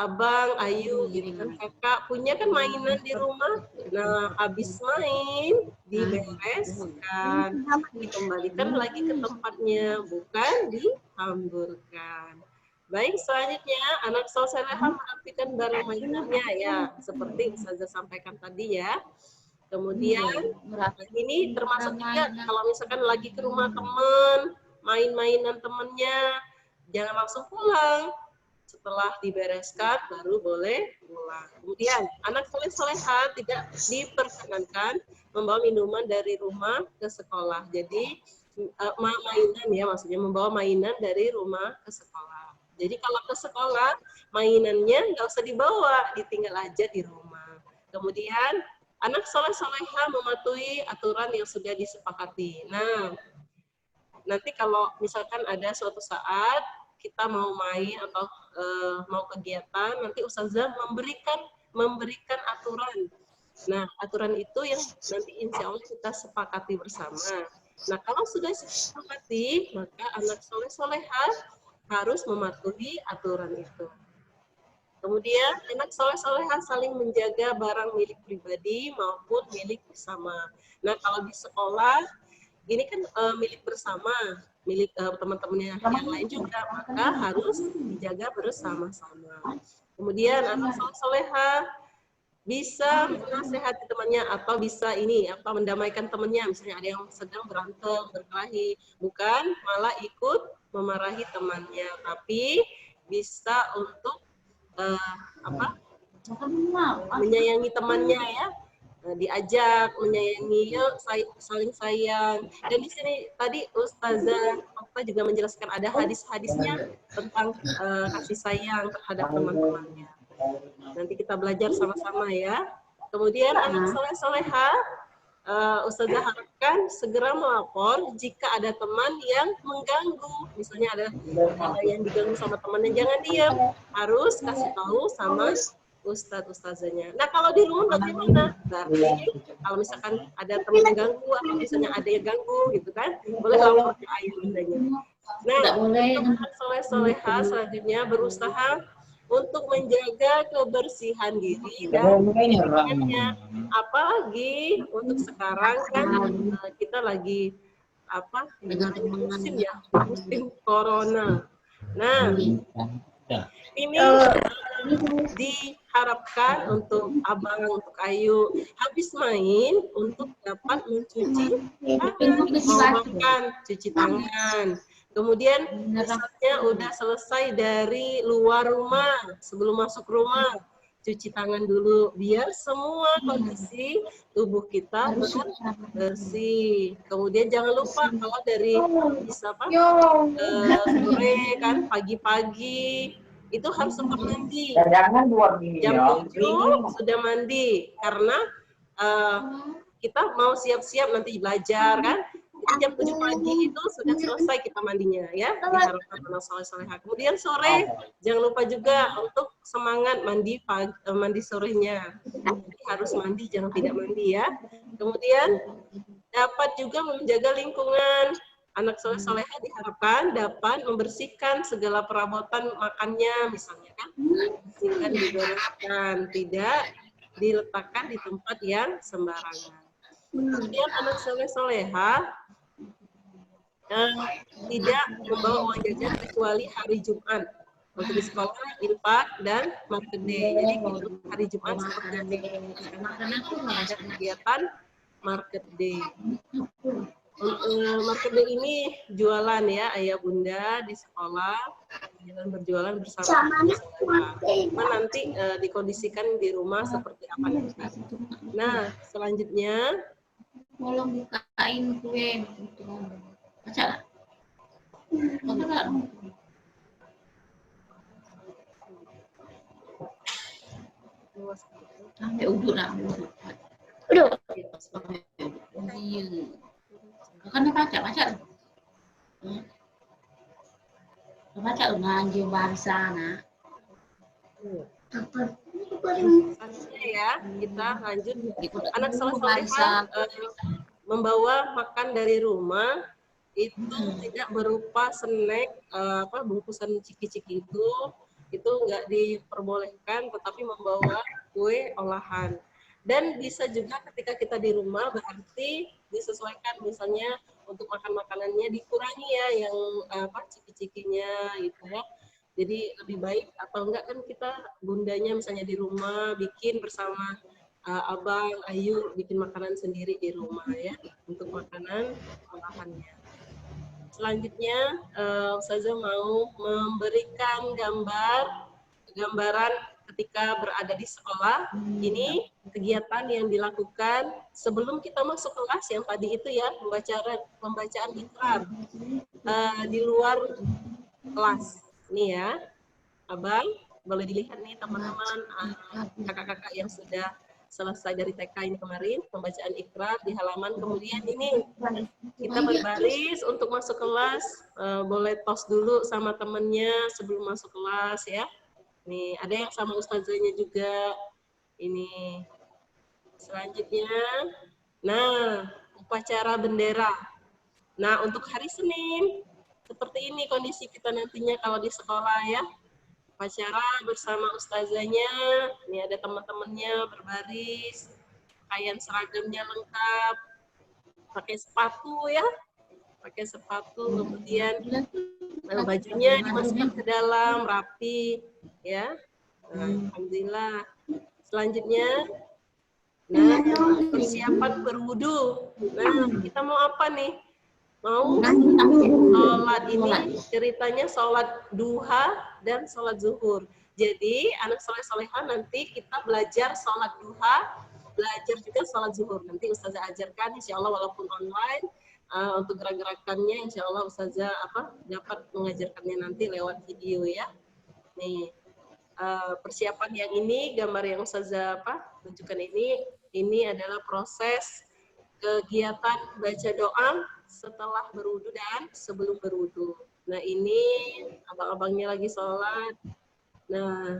abang, ayu, gitu kan, kakak punya kan mainan di rumah. Nah, habis main dibereskan, dikembalikan lagi ke tempatnya, bukan dihamburkan. Baik, selanjutnya anak soleha merapikan barang mainannya ya, seperti Ustazah sampaikan tadi ya. Kemudian ini termasuk juga kalau misalkan lagi ke rumah teman, main-mainan temennya, jangan langsung pulang. Setelah dibereskan baru boleh pulang. Kemudian anak soleha tidak diperkenankan membawa minuman dari rumah ke sekolah. Jadi mainan ya, maksudnya membawa mainan dari rumah ke sekolah. Jadi kalau ke sekolah, mainannya nggak usah dibawa, ditinggal aja di rumah. Kemudian, anak soleha mematuhi aturan yang sudah disepakati. Nah, nanti kalau misalkan ada suatu saat kita mau main atau mau kegiatan, nanti ustazah memberikan aturan. Nah, aturan itu yang nanti insya Allah kita sepakati bersama. Nah, kalau sudah disepakati, maka anak soleha harus mematuhi aturan itu. Kemudian anak soleha saling menjaga barang milik pribadi maupun milik bersama. Nah, kalau di sekolah ini kan milik bersama, milik teman-temannya yang lain juga, maka harus dijaga bersama-sama. Kemudian anak soleha bisa menasehati temannya atau bisa mendamaikan temannya, misalnya ada yang sedang berantem, berkelahi, bukan malah ikut memarahi temannya, tapi bisa untuk menyayangi temannya ya, diajak menyayangi, yuk saling sayang. Dan di sini tadi Ustazah juga menjelaskan ada hadis-hadisnya tentang kasih sayang terhadap teman-temannya. Nanti kita belajar sama-sama ya. Kemudian anak soleha, Ustazah harapkan segera melapor jika ada teman yang mengganggu. Misalnya ada yang diganggu sama temannya, jangan diam, harus kasih tahu sama ustazahnya. Nah, kalau di rumah bagaimana? Berarti kalau misalkan ada teman yang ganggu atau misalnya ada yang ganggu gitu kan, boleh lapor ke ayah bundanya. Nah, anak soleha selanjutnya berusaha untuk menjaga kebersihan diri dan lingkungannya. Apalagi untuk sekarang kan kita lagi musim corona. Nah, ini diharapkan untuk Abang, untuk Ayu, habis main untuk dapat mencuci tangan, mau makan, cuci tangan. Kemudian misalnya udah selesai dari luar rumah, sebelum masuk rumah, cuci tangan dulu biar semua kondisi tubuh kita bersih. Kemudian jangan lupa kalau dari bisa apa sore kan pagi-pagi itu harus tetap mandi. Jam 7 sudah mandi karena kita mau siap-siap nanti belajar kan. Jadi jam 7 pagi itu sudah selesai kita mandinya ya, diharapkan anak soleh-soleha. Kemudian sore jangan lupa juga untuk semangat mandi pagi, mandi sorenya. Jadi harus mandi, jangan tidak mandi ya. Kemudian dapat juga menjaga lingkungan. Anak soleh-soleha diharapkan dapat membersihkan segala perabotan makannya misalnya kan, bersihkan, dibereskan, tidak diletakkan di tempat yang sembarangan. Kemudian anak soleh-soleha tidak membawa uang jajan kecuali hari Jumat. Untuk di sekolah, infak dan market day. Jadi untuk hari Jumat seperti yang ada kegiatan market day. Market day ini jualan ya ayah bunda di sekolah, dan berjualan bersama. Nah, nanti dikondisikan di rumah seperti apa nanti. Nah, selanjutnya Tolong bukain kue. Baca. Sampai uduk lah. Uduk. Iya. Kan baca. Baca ngaji bahasa nak. Selanjutnya ya, kita lanjut. Anak soleh-soleha membawa makan dari rumah itu tidak berupa snack, bungkusan ciki-ciki itu nggak diperbolehkan, tetapi membawa kue olahan. Dan bisa juga ketika kita di rumah berarti disesuaikan, misalnya untuk makan makanannya dikurangi ya yang ciki-cikinya gitu ya. Jadi lebih baik atau enggak kan kita bundanya misalnya di rumah bikin bersama Abang, Ayu bikin makanan sendiri di rumah ya untuk makanan olahannya. Selanjutnya Ustazah mau memberikan gambaran ketika berada di sekolah. Ini kegiatan yang dilakukan sebelum kita masuk kelas yang tadi itu ya, pembacaan ikrar di luar kelas. Nih ya, Abang, boleh dilihat nih teman-teman, kakak-kakak yang sudah selesai dari TK ini kemarin, pembacaan ikrar di halaman. Kemudian ini kita berbaris untuk masuk kelas, boleh tos dulu sama temennya sebelum masuk kelas ya. Nih, ada yang sama ustazahnya juga. Ini. Selanjutnya, nah, upacara bendera. Nah, untuk hari Senin, seperti ini kondisi kita nantinya kalau di sekolah ya. Upacara bersama ustazahnya, ini ada teman-temannya berbaris, pakaian seragamnya lengkap, pakai sepatu ya, kemudian bajunya dimasukkan ke dalam rapi ya. Nah, alhamdulillah. Selanjutnya, nah persiapan berwudu. Nah, kita mau apa nih? Mau sholat ini ceritanya sholat duha dan sholat zuhur. Jadi anak soleh-soleha nanti kita belajar sholat duha, belajar juga sholat zuhur. Nanti Ustazah ajarkan insya Allah walaupun online. Untuk gerak-gerakannya insya Allah Ustazah dapat mengajarkannya nanti lewat video ya. Nih persiapan yang ini, gambar yang Ustazah tunjukkan ini adalah proses kegiatan baca doa setelah berwudu dan sebelum berwudu. Nah ini abang-abangnya lagi sholat. Nah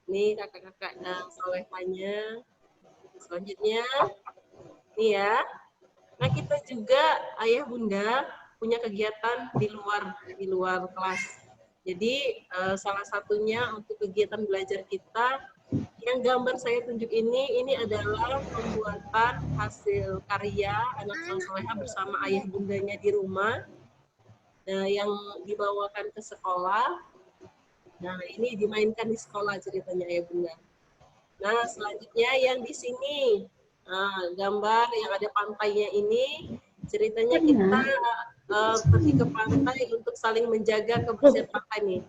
ini kakak-kakaknya solehanya. Selanjutnya nih ya. Nah kita juga ayah bunda punya kegiatan di luar kelas. Jadi salah satunya untuk kegiatan belajar kita yang gambar saya tunjuk ini adalah pembuatan hasil karya anak soleh-soleha bersama ayah bundanya di rumah yang dibawakan ke sekolah. Nah ini dimainkan di sekolah ceritanya ayah bunda. Nah, selanjutnya yang di sini, gambar yang ada pantainya ini, ceritanya kita pergi ke pantai untuk saling menjaga kebersihan pantai nih.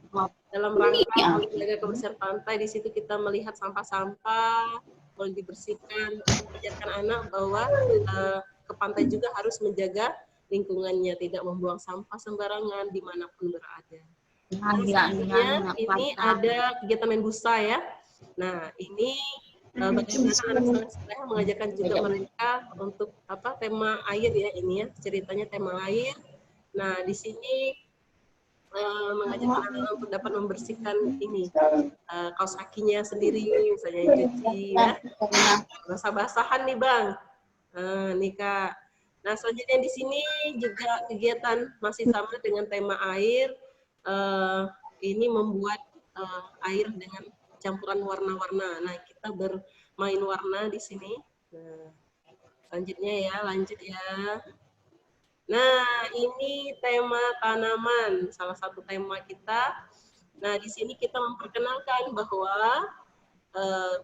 Dalam rangka menjaga kebersihan pantai, di situ kita melihat sampah-sampah, boleh dibersihkan, untuk mengajarkan anak bahwa ke pantai juga harus menjaga lingkungannya, tidak membuang sampah sembarangan dimanapun berada. Nah, selanjutnya ini ada kegiatan main busa ya. Nah, ini bagaimana anak soleh mengajarkan juga mereka untuk tema air ya ini ya, ceritanya tema air. Nah, di sini mengajarkan anak untuk dapat membersihkan ini kaos kakinya sendiri, misalnya cuci ya. Basah-basahan nih Bang. Nih Kak. Nah, selanjutnya di sini juga kegiatan masih sama dengan tema air. Ini membuat air dengan campuran warna-warna. Nah, kita bermain warna di sini. Nah, selanjutnya ya, lanjut ya. Nah, ini tema tanaman, salah satu tema kita. Nah, di sini kita memperkenalkan bahwa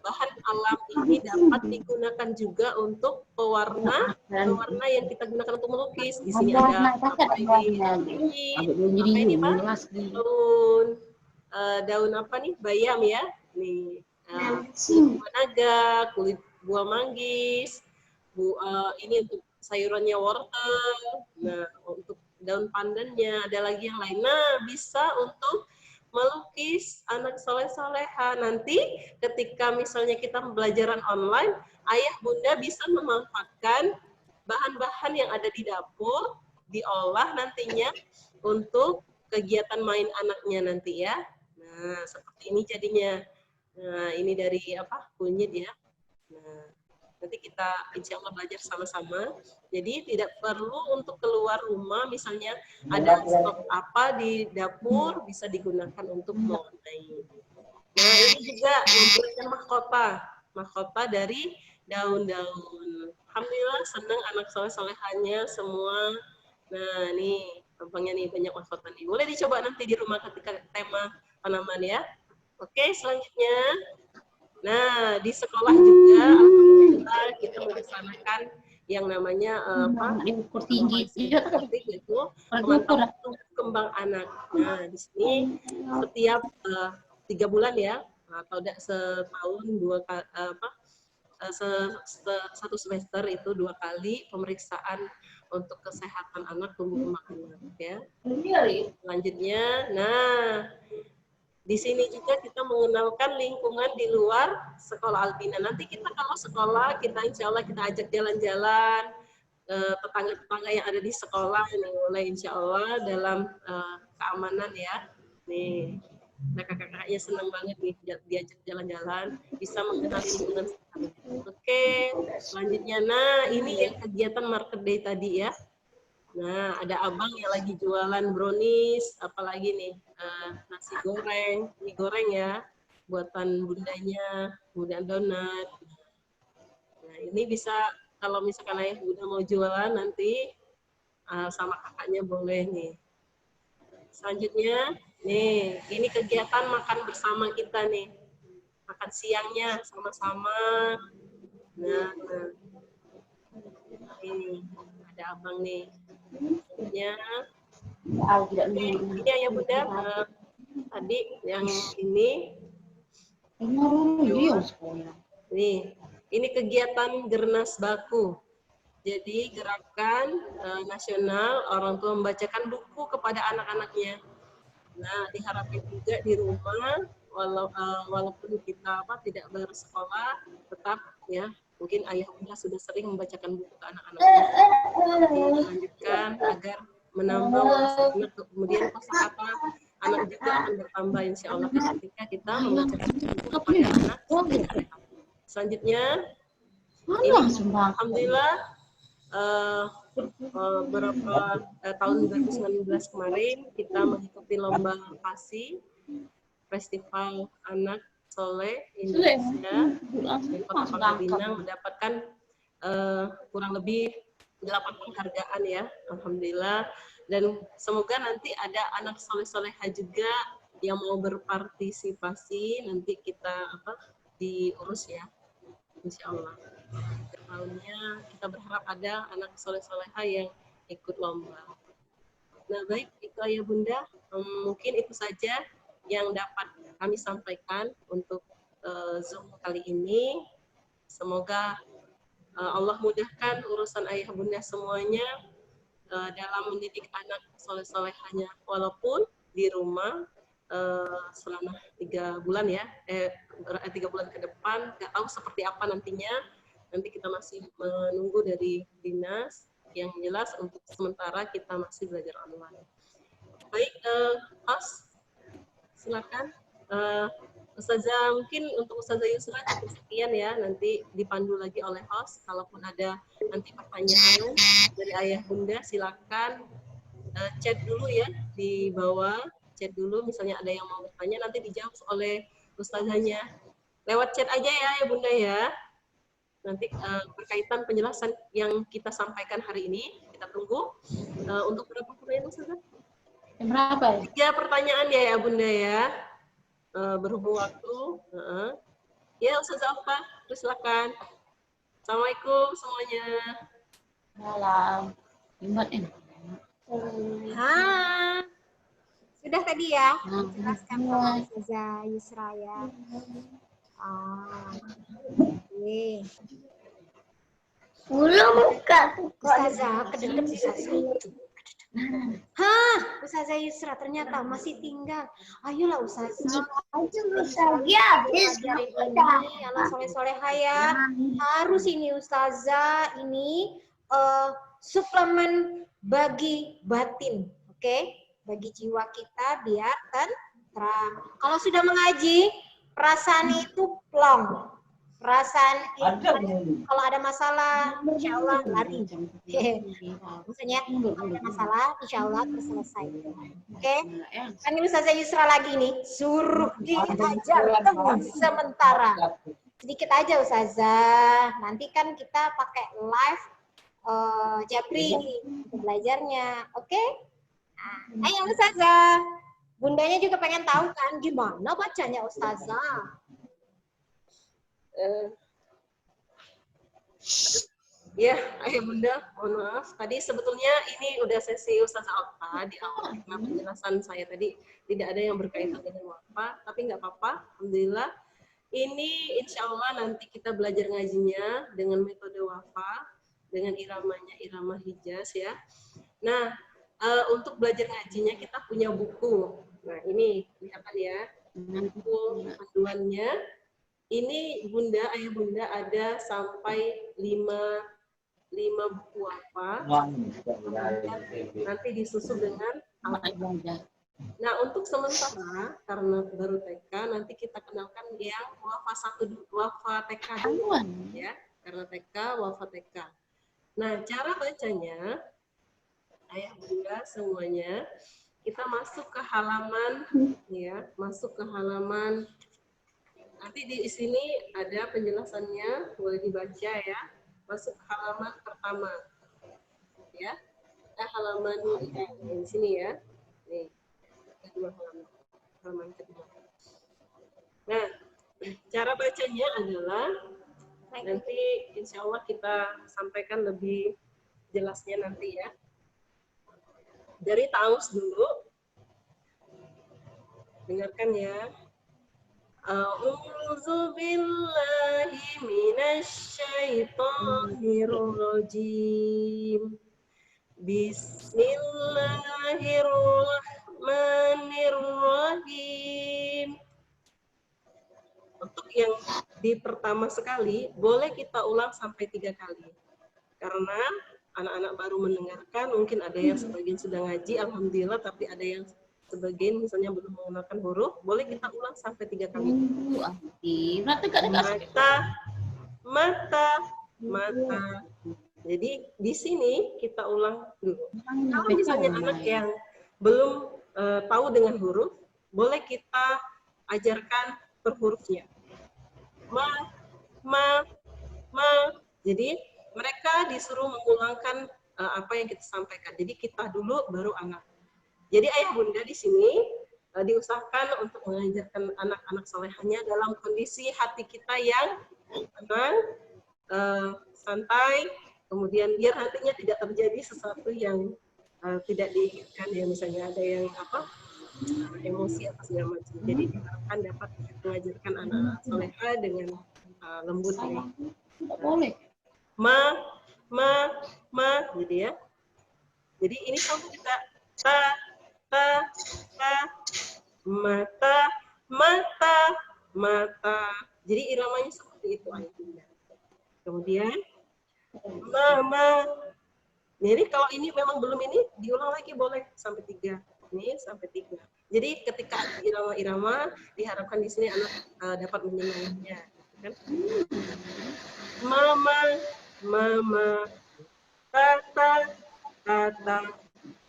bahan alam ini dapat digunakan juga untuk pewarna yang kita gunakan untuk melukis. Di sini ada apa ini Pak? Daun apa nih? Bayam ya. Nih, buah naga, kulit buah manggis. Ini untuk sayurannya wortel. Nah, untuk daun pandannya ada lagi yang lain. Nah, bisa untuk melukis anak soleh-soleha. Nanti ketika misalnya kita pembelajaran online, ayah bunda bisa memanfaatkan bahan-bahan yang ada di dapur, diolah nantinya untuk kegiatan main anaknya nanti ya. Nah, seperti ini jadinya. Nah, ini dari kunyit ya. Nah, nanti kita insya Allah belajar sama-sama. Jadi tidak perlu untuk keluar rumah, misalnya ada stok apa di dapur bisa digunakan untuk mewarnai. Nah, ini juga memberikan mahkota dari daun-daun. Alhamdulillah senang anak soleh-solehannya semua. Nah, nih tampangnya nih banyak mahkota nih. Boleh dicoba nanti di rumah ketika tema tanaman ya. Oke, selanjutnya. Nah, di sekolah juga kita melaksanakan yang namanya yaitu pemantauan kembang anak. Nah, di sini setiap 3 bulan ya, atau setahun satu semester itu 2 kali pemeriksaan untuk kesehatan anak, tumbuh kembang anak ya. Selanjutnya, nah di sini juga kita mengenalkan lingkungan di luar sekolah Albina. Nanti kita kalau sekolah, kita insya Allah kita ajak jalan-jalan tetangga-tetangga yang ada di sekolah ini mulai insya Allah dalam keamanan ya. Nih, nah kakak-kakaknya senang banget nih diajak jalan-jalan, bisa mengenal lingkungan sekitar. Oke, selanjutnya, nah ini yang kegiatan market day tadi ya. Nah, ada abang yang lagi jualan brownies, apalagi nih nasi goreng, mie goreng ya, buatan bundanya, bunda donat. Nah, ini bisa kalau misalkan ayah bunda mau jualan nanti sama kakaknya boleh nih. Selanjutnya, nih ini kegiatan makan bersama kita nih, makan siangnya sama-sama. Nah, ini ada abang nih. Selanjutnya, ini ya bunda tadi yang ini nih ini kegiatan Gernas Baku, jadi gerakan nasional orang tua membacakan buku kepada anak-anaknya. Nah, diharapkan juga di rumah walaupun kita tidak bersekolah tetap ya, mungkin ayah bunda sudah sering membacakan buku ke anak-anaknya, dilanjutkan agar menambah anak, kemudian kosakata anak juga akan bertambah insya Allah ketika kita membacakan buku kepada anak. Selanjutnya ini alhamdulillah beberapa tahun 2019 kemarin kita mengikuti lomba PASI, Festival Anak Soleh Indonesia di Kota Pangkal Pinang, mendapatkan kurang lebih 8 penghargaan ya, alhamdulillah. Dan semoga nanti ada anak soleh-soleha juga yang mau berpartisipasi, nanti kita diurus ya, insya Allah. Tahunnya kita berharap ada anak soleh-soleha yang ikut lomba. Nah baik, itu ayah bunda, mungkin itu saja yang dapat kami sampaikan untuk Zoom kali ini. Semoga Allah mudahkan urusan ayah bunda semuanya dalam mendidik anak soleh-solehanya, walaupun di rumah selama 3 bulan ya, 3 bulan ke depan, nggak tahu seperti apa nantinya. Nanti kita masih menunggu dari dinas. Yang jelas untuk sementara kita masih belajar online. Baik, host, silakan. Ustazah, mungkin untuk Ustazah Yusra cukup sekian ya, nanti dipandu lagi oleh host. Kalaupun ada nanti pertanyaan dari ayah bunda, silakan chat dulu ya di bawah, chat dulu. Misalnya ada yang mau bertanya, nanti dijawab oleh Ustazahnya. Lewat chat aja ya bunda ya. Nanti berkaitan penjelasan yang kita sampaikan hari ini, kita tunggu. Untuk berapa pertanyaan Ustazah? Berapa? 3 pertanyaan ya bunda ya. Berhubung waktu. Ya Ustazah Alfa, silakan. Assalamualaikum semuanya. Salam. Sudah tadi ya dijelaskan sama Ustazah Yusra ya. Oke. Ustazah kededet Ustazah. Ustazah Yusra ternyata masih tinggal. Ayolah Ustazah. Ajarin ini anak soleh-soleha ya. Harus ini Ustazah, ini suplemen bagi batin, oke? Bagi jiwa kita biar tentram. Kalau sudah mengaji, perasaan itu plong. Perasaan itu kalau ada masalah, insya Allah lari. Maksudnya kalau ada masalah, insya Allah terselesai. Oke? Kan ini Ustazah Yusra lagi nih, suruh diajar terus sementara. Sedikit aja Ustazah. Nanti kan kita pakai live Japri untuk belajarnya. Oke? Nah, ayo Ustazah. Bundanya juga pengen tahu kan gimana bacanya Ustazah. Ya, ayah bunda, mohon maaf. Tadi sebetulnya ini udah sesi Ustazah Alfa di awal karena penjelasan saya tadi tidak ada yang berkaitan dengan wafa, tapi nggak apa-apa. Alhamdulillah. Ini insya Allah nanti kita belajar ngajinya dengan metode wafa, dengan iramanya irama Hijaz ya. Nah, untuk belajar ngajinya kita punya buku. Nah, ini kelihatan ya, buku panduannya. Ini bunda, ayah bunda ada sampai 5 buku apa. Nanti disusul dengan Al-Quran. Nah, untuk sementara karena baru TK, nanti kita kenalkan yang wafa TK dulu ya. Karena TK, wafa TK. Nah, cara bacanya ayah bunda semuanya, kita masuk ke halaman ya, masuk ke halaman. Nanti di sini ada penjelasannya, boleh dibaca ya. Masuk ke halaman pertama. Ya. Halaman di sini ya. Nih. Kedua halaman kedua. Nah, cara bacanya adalah nanti insya Allah kita sampaikan lebih jelasnya nanti ya. Dari ta'awuz dulu. Dengarkan ya. A'udzu billahi minasy syaithanir rajim. Bismillahirrahmanirrahim. Untuk yang di pertama sekali, boleh kita ulang sampai 3 kali. Karena anak-anak baru mendengarkan, mungkin ada yang sebagian sudah ngaji, alhamdulillah, tapi ada yang sebagian misalnya belum menggunakan huruf, boleh kita ulang sampai 3 kali. Mata. Jadi di sini kita ulang dulu. Kalau misalnya anak yang belum tahu dengan huruf, boleh kita ajarkan per hurufnya. Ma. Jadi mereka disuruh mengulangkan apa yang kita sampaikan. Jadi kita dulu baru anak. Jadi ayah bunda di sini diusahakan untuk mengajarkan anak-anak solehahnya dalam kondisi hati kita yang tenang, santai, kemudian biar nantinya tidak terjadi sesuatu yang tidak diinginkan, ya misalnya ada yang emosi atau segala macam. Jadi diharapkan dapat mengajarkan anak soleha dengan lembut ya. Boleh. Ma, gitu ya. Jadi ini kamu juga ta, mata, mata. Jadi iramanya seperti itu ayatnya. Kemudian mama. Jadi kalau ini memang belum ini diulang lagi boleh sampai 3. Ini sampai 3. Jadi ketika ada irama-irama diharapkan di sini anak dapat menyenanginya. Kan? Mama, tata,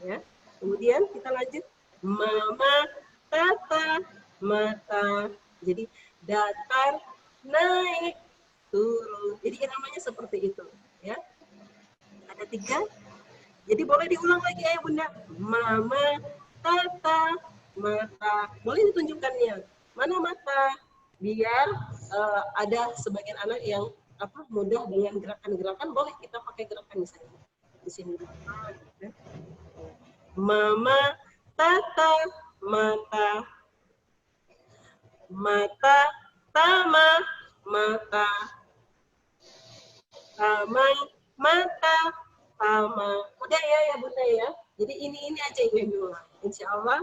ya. Kemudian kita lanjut mama, tata, mata. Jadi datar, naik, turun. Jadi iramanya seperti itu, ya. Ada 3. Jadi boleh diulang lagi ya Bunda. Mama, tata, mata. Boleh ditunjukkannya. Mana mata? Biar ada sebagian anak yang mudah dengan gerakan-gerakan, boleh kita pakai gerakan misalnya. Di sini. Mama, tata, mata. Mata, tama, mata. Tama, mata, tama. Udah ya Bunda ya. Jadi ini aja yang diulang. Insya Allah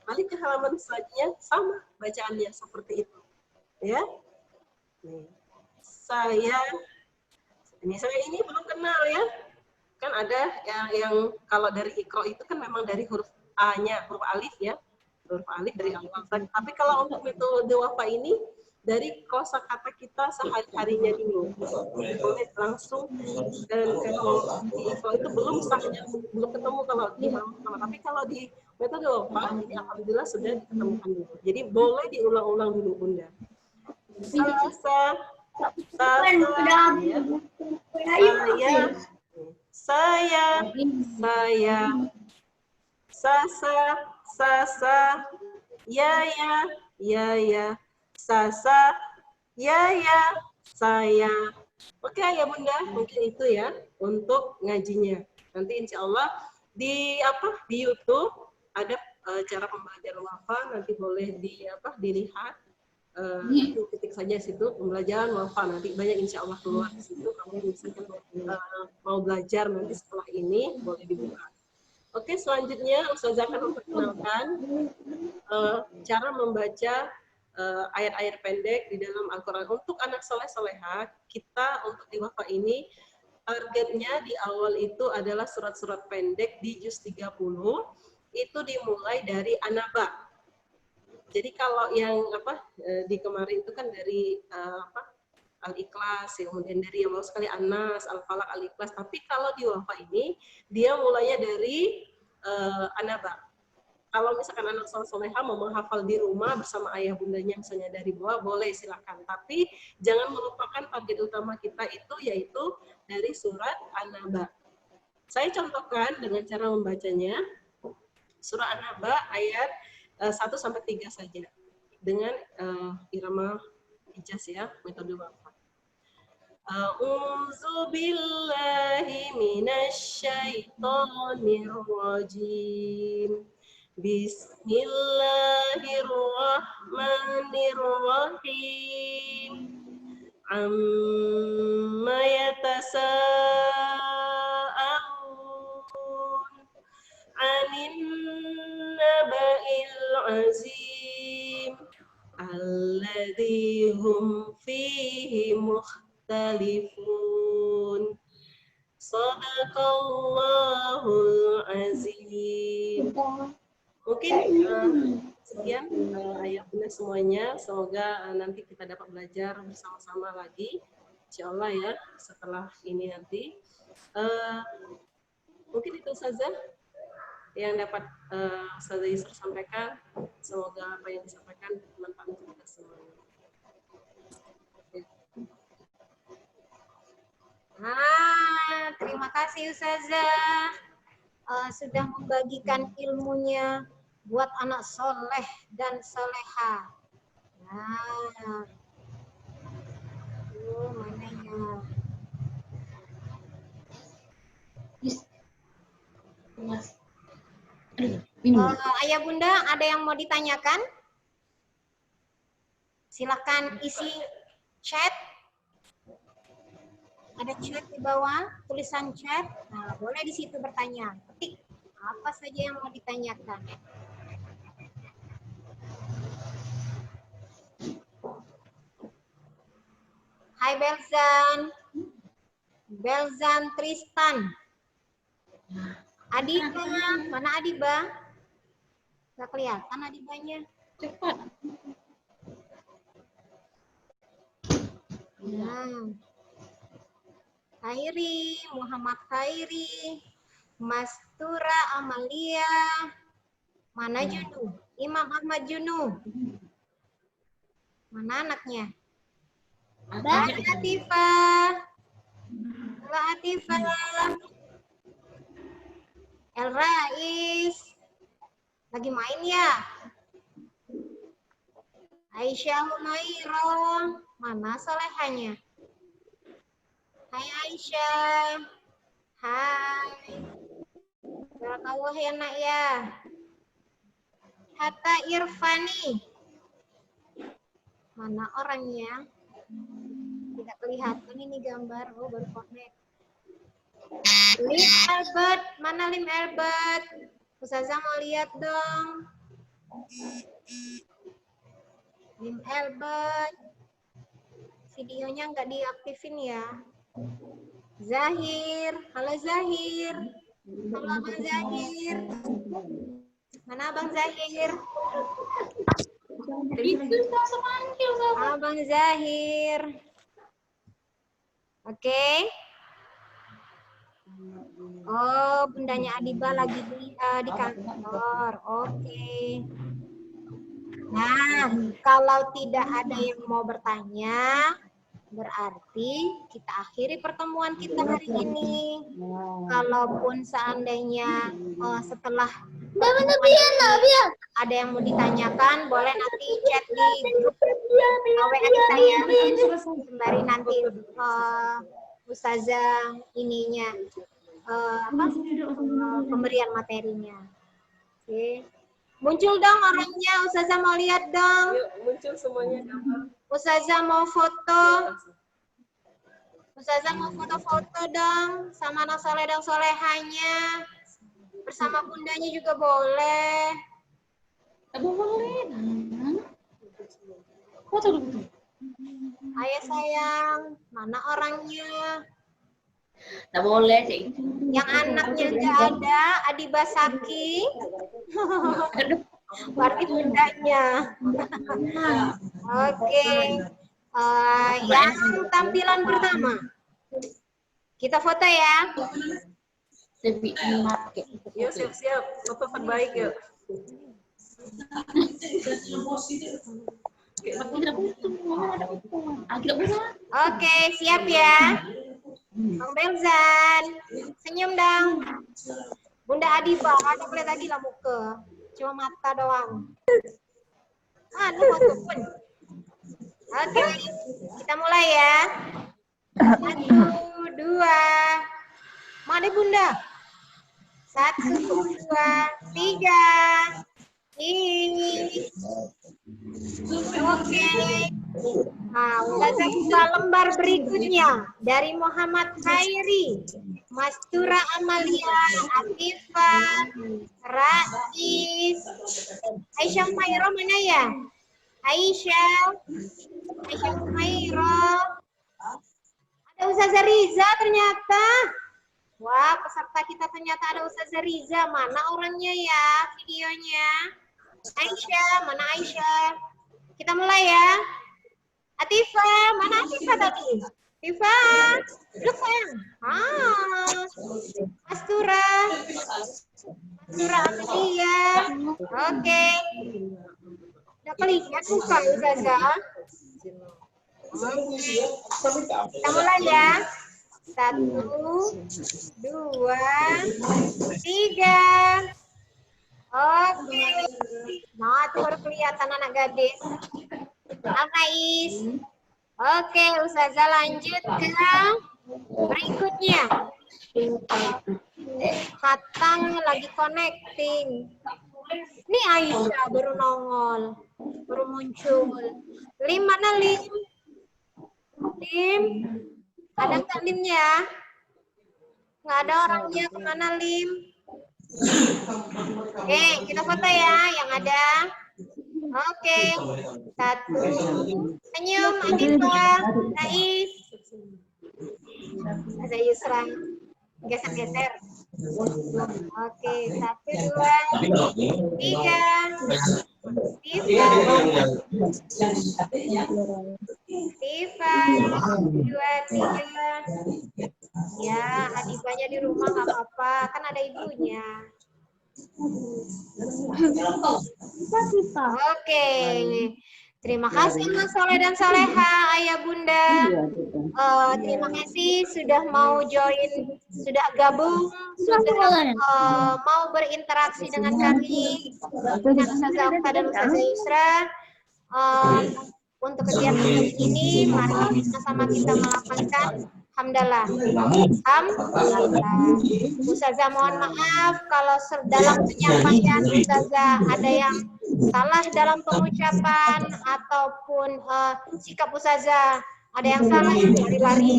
balik ke halaman selanjutnya sama bacaannya seperti itu. Ya. Nih. Saya ini belum kenal ya. Kan ada yang kalau dari Iqra itu kan memang dari huruf A-nya, huruf alif ya. Huruf alif dari awal. Tapi kalau untuk metode wafa ini dari kosakata kita sehari-harinya ini. Boleh langsung dan kalau di Iqra itu belum ketemu kalau di halaman. Tapi kalau di metode wafa ini alhamdulillah sudah diketemukan dulu. Jadi boleh diulang-ulang dulu Bunda. Saya, sasa, ya, sasa, ya, saya. Oke ya Bunda, mungkin itu ya untuk ngajinya. Nanti insya Allah di YouTube ada cara pembelajaran wafa, nanti boleh dilihat. Ketik saja situ pembelajaran wafa, nanti banyak insya Allah keluar di situ. Kamu misalkan mau belajar nanti setelah ini boleh dibuka. Oke, selanjutnya Ustazah akan memperkenalkan cara membaca ayat-ayat pendek di dalam Al-Quran untuk anak soleh-soleha. Kita untuk di wafa ini targetnya di awal itu adalah surat-surat pendek di juz 30 itu dimulai dari An-Naba. Jadi kalau yang di kemarin itu kan dari Al-Ikhlas, kemudian dari yang mau sekali An-Nas, Al-Falaq, Al-Ikhlas. Tapi kalau di wafa ini dia mulainya dari An-Naba. Kalau misalkan anak soleha mau menghafal di rumah bersama ayah bundanya misalnya dari bawah, boleh silakan. Tapi jangan melupakan target utama kita itu yaitu dari surat An-Naba. Saya contohkan dengan cara membacanya. Surah An-Naba ayat 1-3 saja dengan irama ijaz ya, metode wafa. A'udzu billahi minasyaitonir rajim. Bismillahirrahmanirrahim. Amma yatasaalun 'anin naba'il 'azim alladzi hum fihi mukhtalifun. Shadaqallahul azim. Mungkin sekian ayah bunda semuanya. Semoga nanti kita dapat belajar bersama-sama lagi, insya Allah ya setelah ini nanti. Mungkin itu saja yang dapat Ustazah Yusra sampaikan. Semoga apa yang disampaikan bermanfaat untuk kita semuanya. Terima kasih Ustazah sudah membagikan ilmunya buat anak soleh dan soleha. Nah, mana ya? Ayah bunda, ada yang mau ditanyakan? Silakan isi chat. Ada chat di bawah, tulisan chat. Nah, boleh di situ bertanya. Ketik apa saja yang mau ditanyakan. Hai Belzan. Belzan Tristan. Adiba, mana Adiba? Gak kelihatan Adibanya. Cepat. Khairi, Muhammad Khairi, Mastura Amalia, mana Junu? Imam Ahmad Junu. Mana anaknya? Ada Atifah. Halo Atifah. El Rais. Lagi main ya? Aisyah Humairah. Mana solehanya? Hai Aisyah. Hai. Barakallah ya nak ya. Hatta Irfani. Mana orangnya? Tidak kelihatan ini gambar. Oh, baru connect. Lim Albert. Mana Lim Albert? Ustazah mau lihat dong. Lim Albert. Videonya nggak diaktifin ya. Zahir, halo Zahir. Halo Abang Zahir. Mana Abang Zahir? Abang Zahir. Oke. Oh, bundanya Adiba lagi di kantor. Oke. Nah, kalau tidak ada yang mau bertanya, berarti kita akhiri pertemuan kita hari ini. Kalaupun seandainya setelah ada yang mau ditanyakan, boleh nanti chat di grup WA kita ya. Sembari nanti Ustazah ininya pemberian materinya. Oke. Muncul dong orangnya, Ustazah mau lihat dong. Yuk, muncul semuanya gambar. Ustazah mau foto. Ustazah mau foto-foto dong sama anak soleh dan solehanya. Bersama bundanya juga boleh. Boleh. Foto dulu. Ayo sayang, mana orangnya? Tak boleh, Cik. Yang anaknya nggak ada, Adiba Saki. Berarti bundanya. Oke. Yang tampilan pertama. Kita foto ya. Yuk, siap-siap. Foto terbaik yuk. Oke, siap ya. Bang Belzan, senyum dong. Bunda Adiba, ada boleh lagi lah muka. Cuma mata doang. Lu foto pun. Oke, kita mulai ya. 1, 2. Mana Bunda? 1, 2, 3. Ini. Oke. Nah, Ustazah buka lembar berikutnya dari Muhammad Khairi, Mastura Amalia, Atifah, Rais, Aisyah Humairah mana ya? Aisyah Humairah. Ada Ustazah Riza ternyata. Wah, peserta kita ternyata ada Ustazah Riza. Mana orangnya ya videonya? Aisyah, mana Aisyah? Kita mulai ya. Atifah, mana Atifah tadi? Atifah, duduk sayang. Mastura Amalia. Oke. Udah kelihatan bukan Ustazah? Kita mulai ya. 1, 2, 3. Oke. Nah, itu baru kelihatan anak gadis. Is. Oke, Ustazah lanjut ke berikutnya. Katanya lagi connecting. Ini Aisyah baru nongol, baru muncul. Lim mana Lim? Lim, ada nggak Limnya? Nggak ada orangnya, kemana Lim? Oke, kita foto ya yang ada. Oke, 1. Senyum, Aditya, Rais. Ada Yusra. Geser-geser. Oke, 1, 2, 3. Tifa. Tifa. 2, 3. Ya, Adibanya di rumah nggak apa-apa, kan ada ibunya. Oke, terima kasih Mas Soleh dan Soleha, Ayah Bunda. Terima kasih sudah mau join, sudah gabung, sudah mau berinteraksi dengan kami, dengan Ustazah Okta dan Ustazah Yusra. Untuk kegiatan ini, mari sama-sama kita melapangkan Alhamdulillah. Ustazah mohon maaf kalau dalam penyampaian Ustazah ada yang salah dalam pengucapan ataupun sikap Ustazah ada yang salah lari-lari.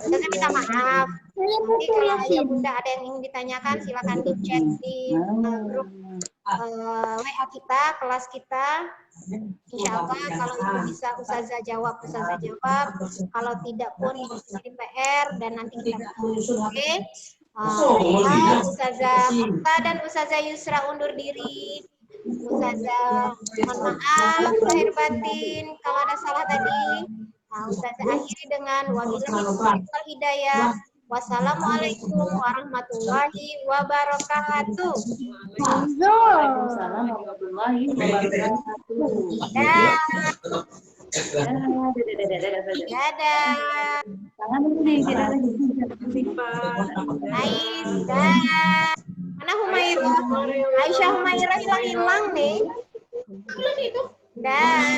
Ustazah minta maaf. Nanti kalau Ayah Bunda ada yang ingin ditanyakan silakan di chat di grup WA kita, kelas kita. Insya Allah kalau itu bisa Ustazah jawab, Ustazah jawab. Kalau tidak pun jadi PR dan nanti kita oke. Ustazah Okta dan Ustazah Yusra undur diri. Ustazah mohon maaf lahir batin kalau ada salah tadi. Ustazah akhiri dengan wabillahi hidayah. Wassalamualaikum warahmatullahi wabarakatuh. Waalaikumsalam warahmatullahi wabarakatuh. Dadah. Tangan dulu nih, kita lagi. Nice. Dadah. Mana Humaira? Aisyah Humaira hilang-hilang nih. Dadah.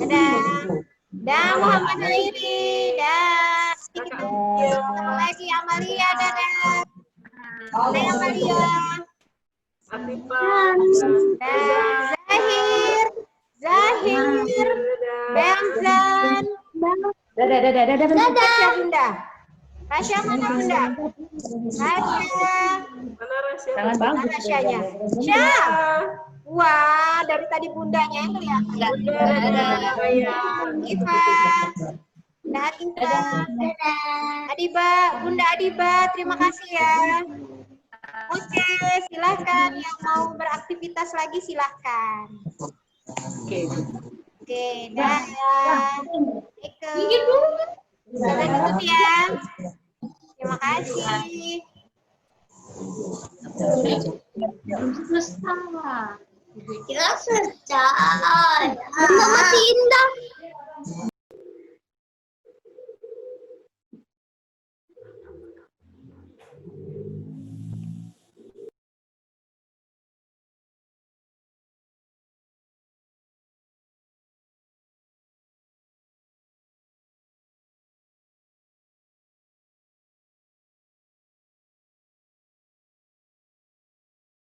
Dadah. Dah Muhammad Hairi, dah. Ketemu lagi Amalia, dadah. Dadah Amalia. Dah Zahir, Bangzan. Dadah. Rasya Bunda. Rasya mana Bunda? Rasya. Mana Rasyanya? Syah. Wah, dari tadi bundanya yang kelihatan. Iva, Adiba, Bunda Adiba, terima kasih ya. Oke, silahkan yang mau beraktivitas lagi silahkan. Oke, dadah. Sampai tutup ya. Terima kasih. Kita selesai. Masih indah.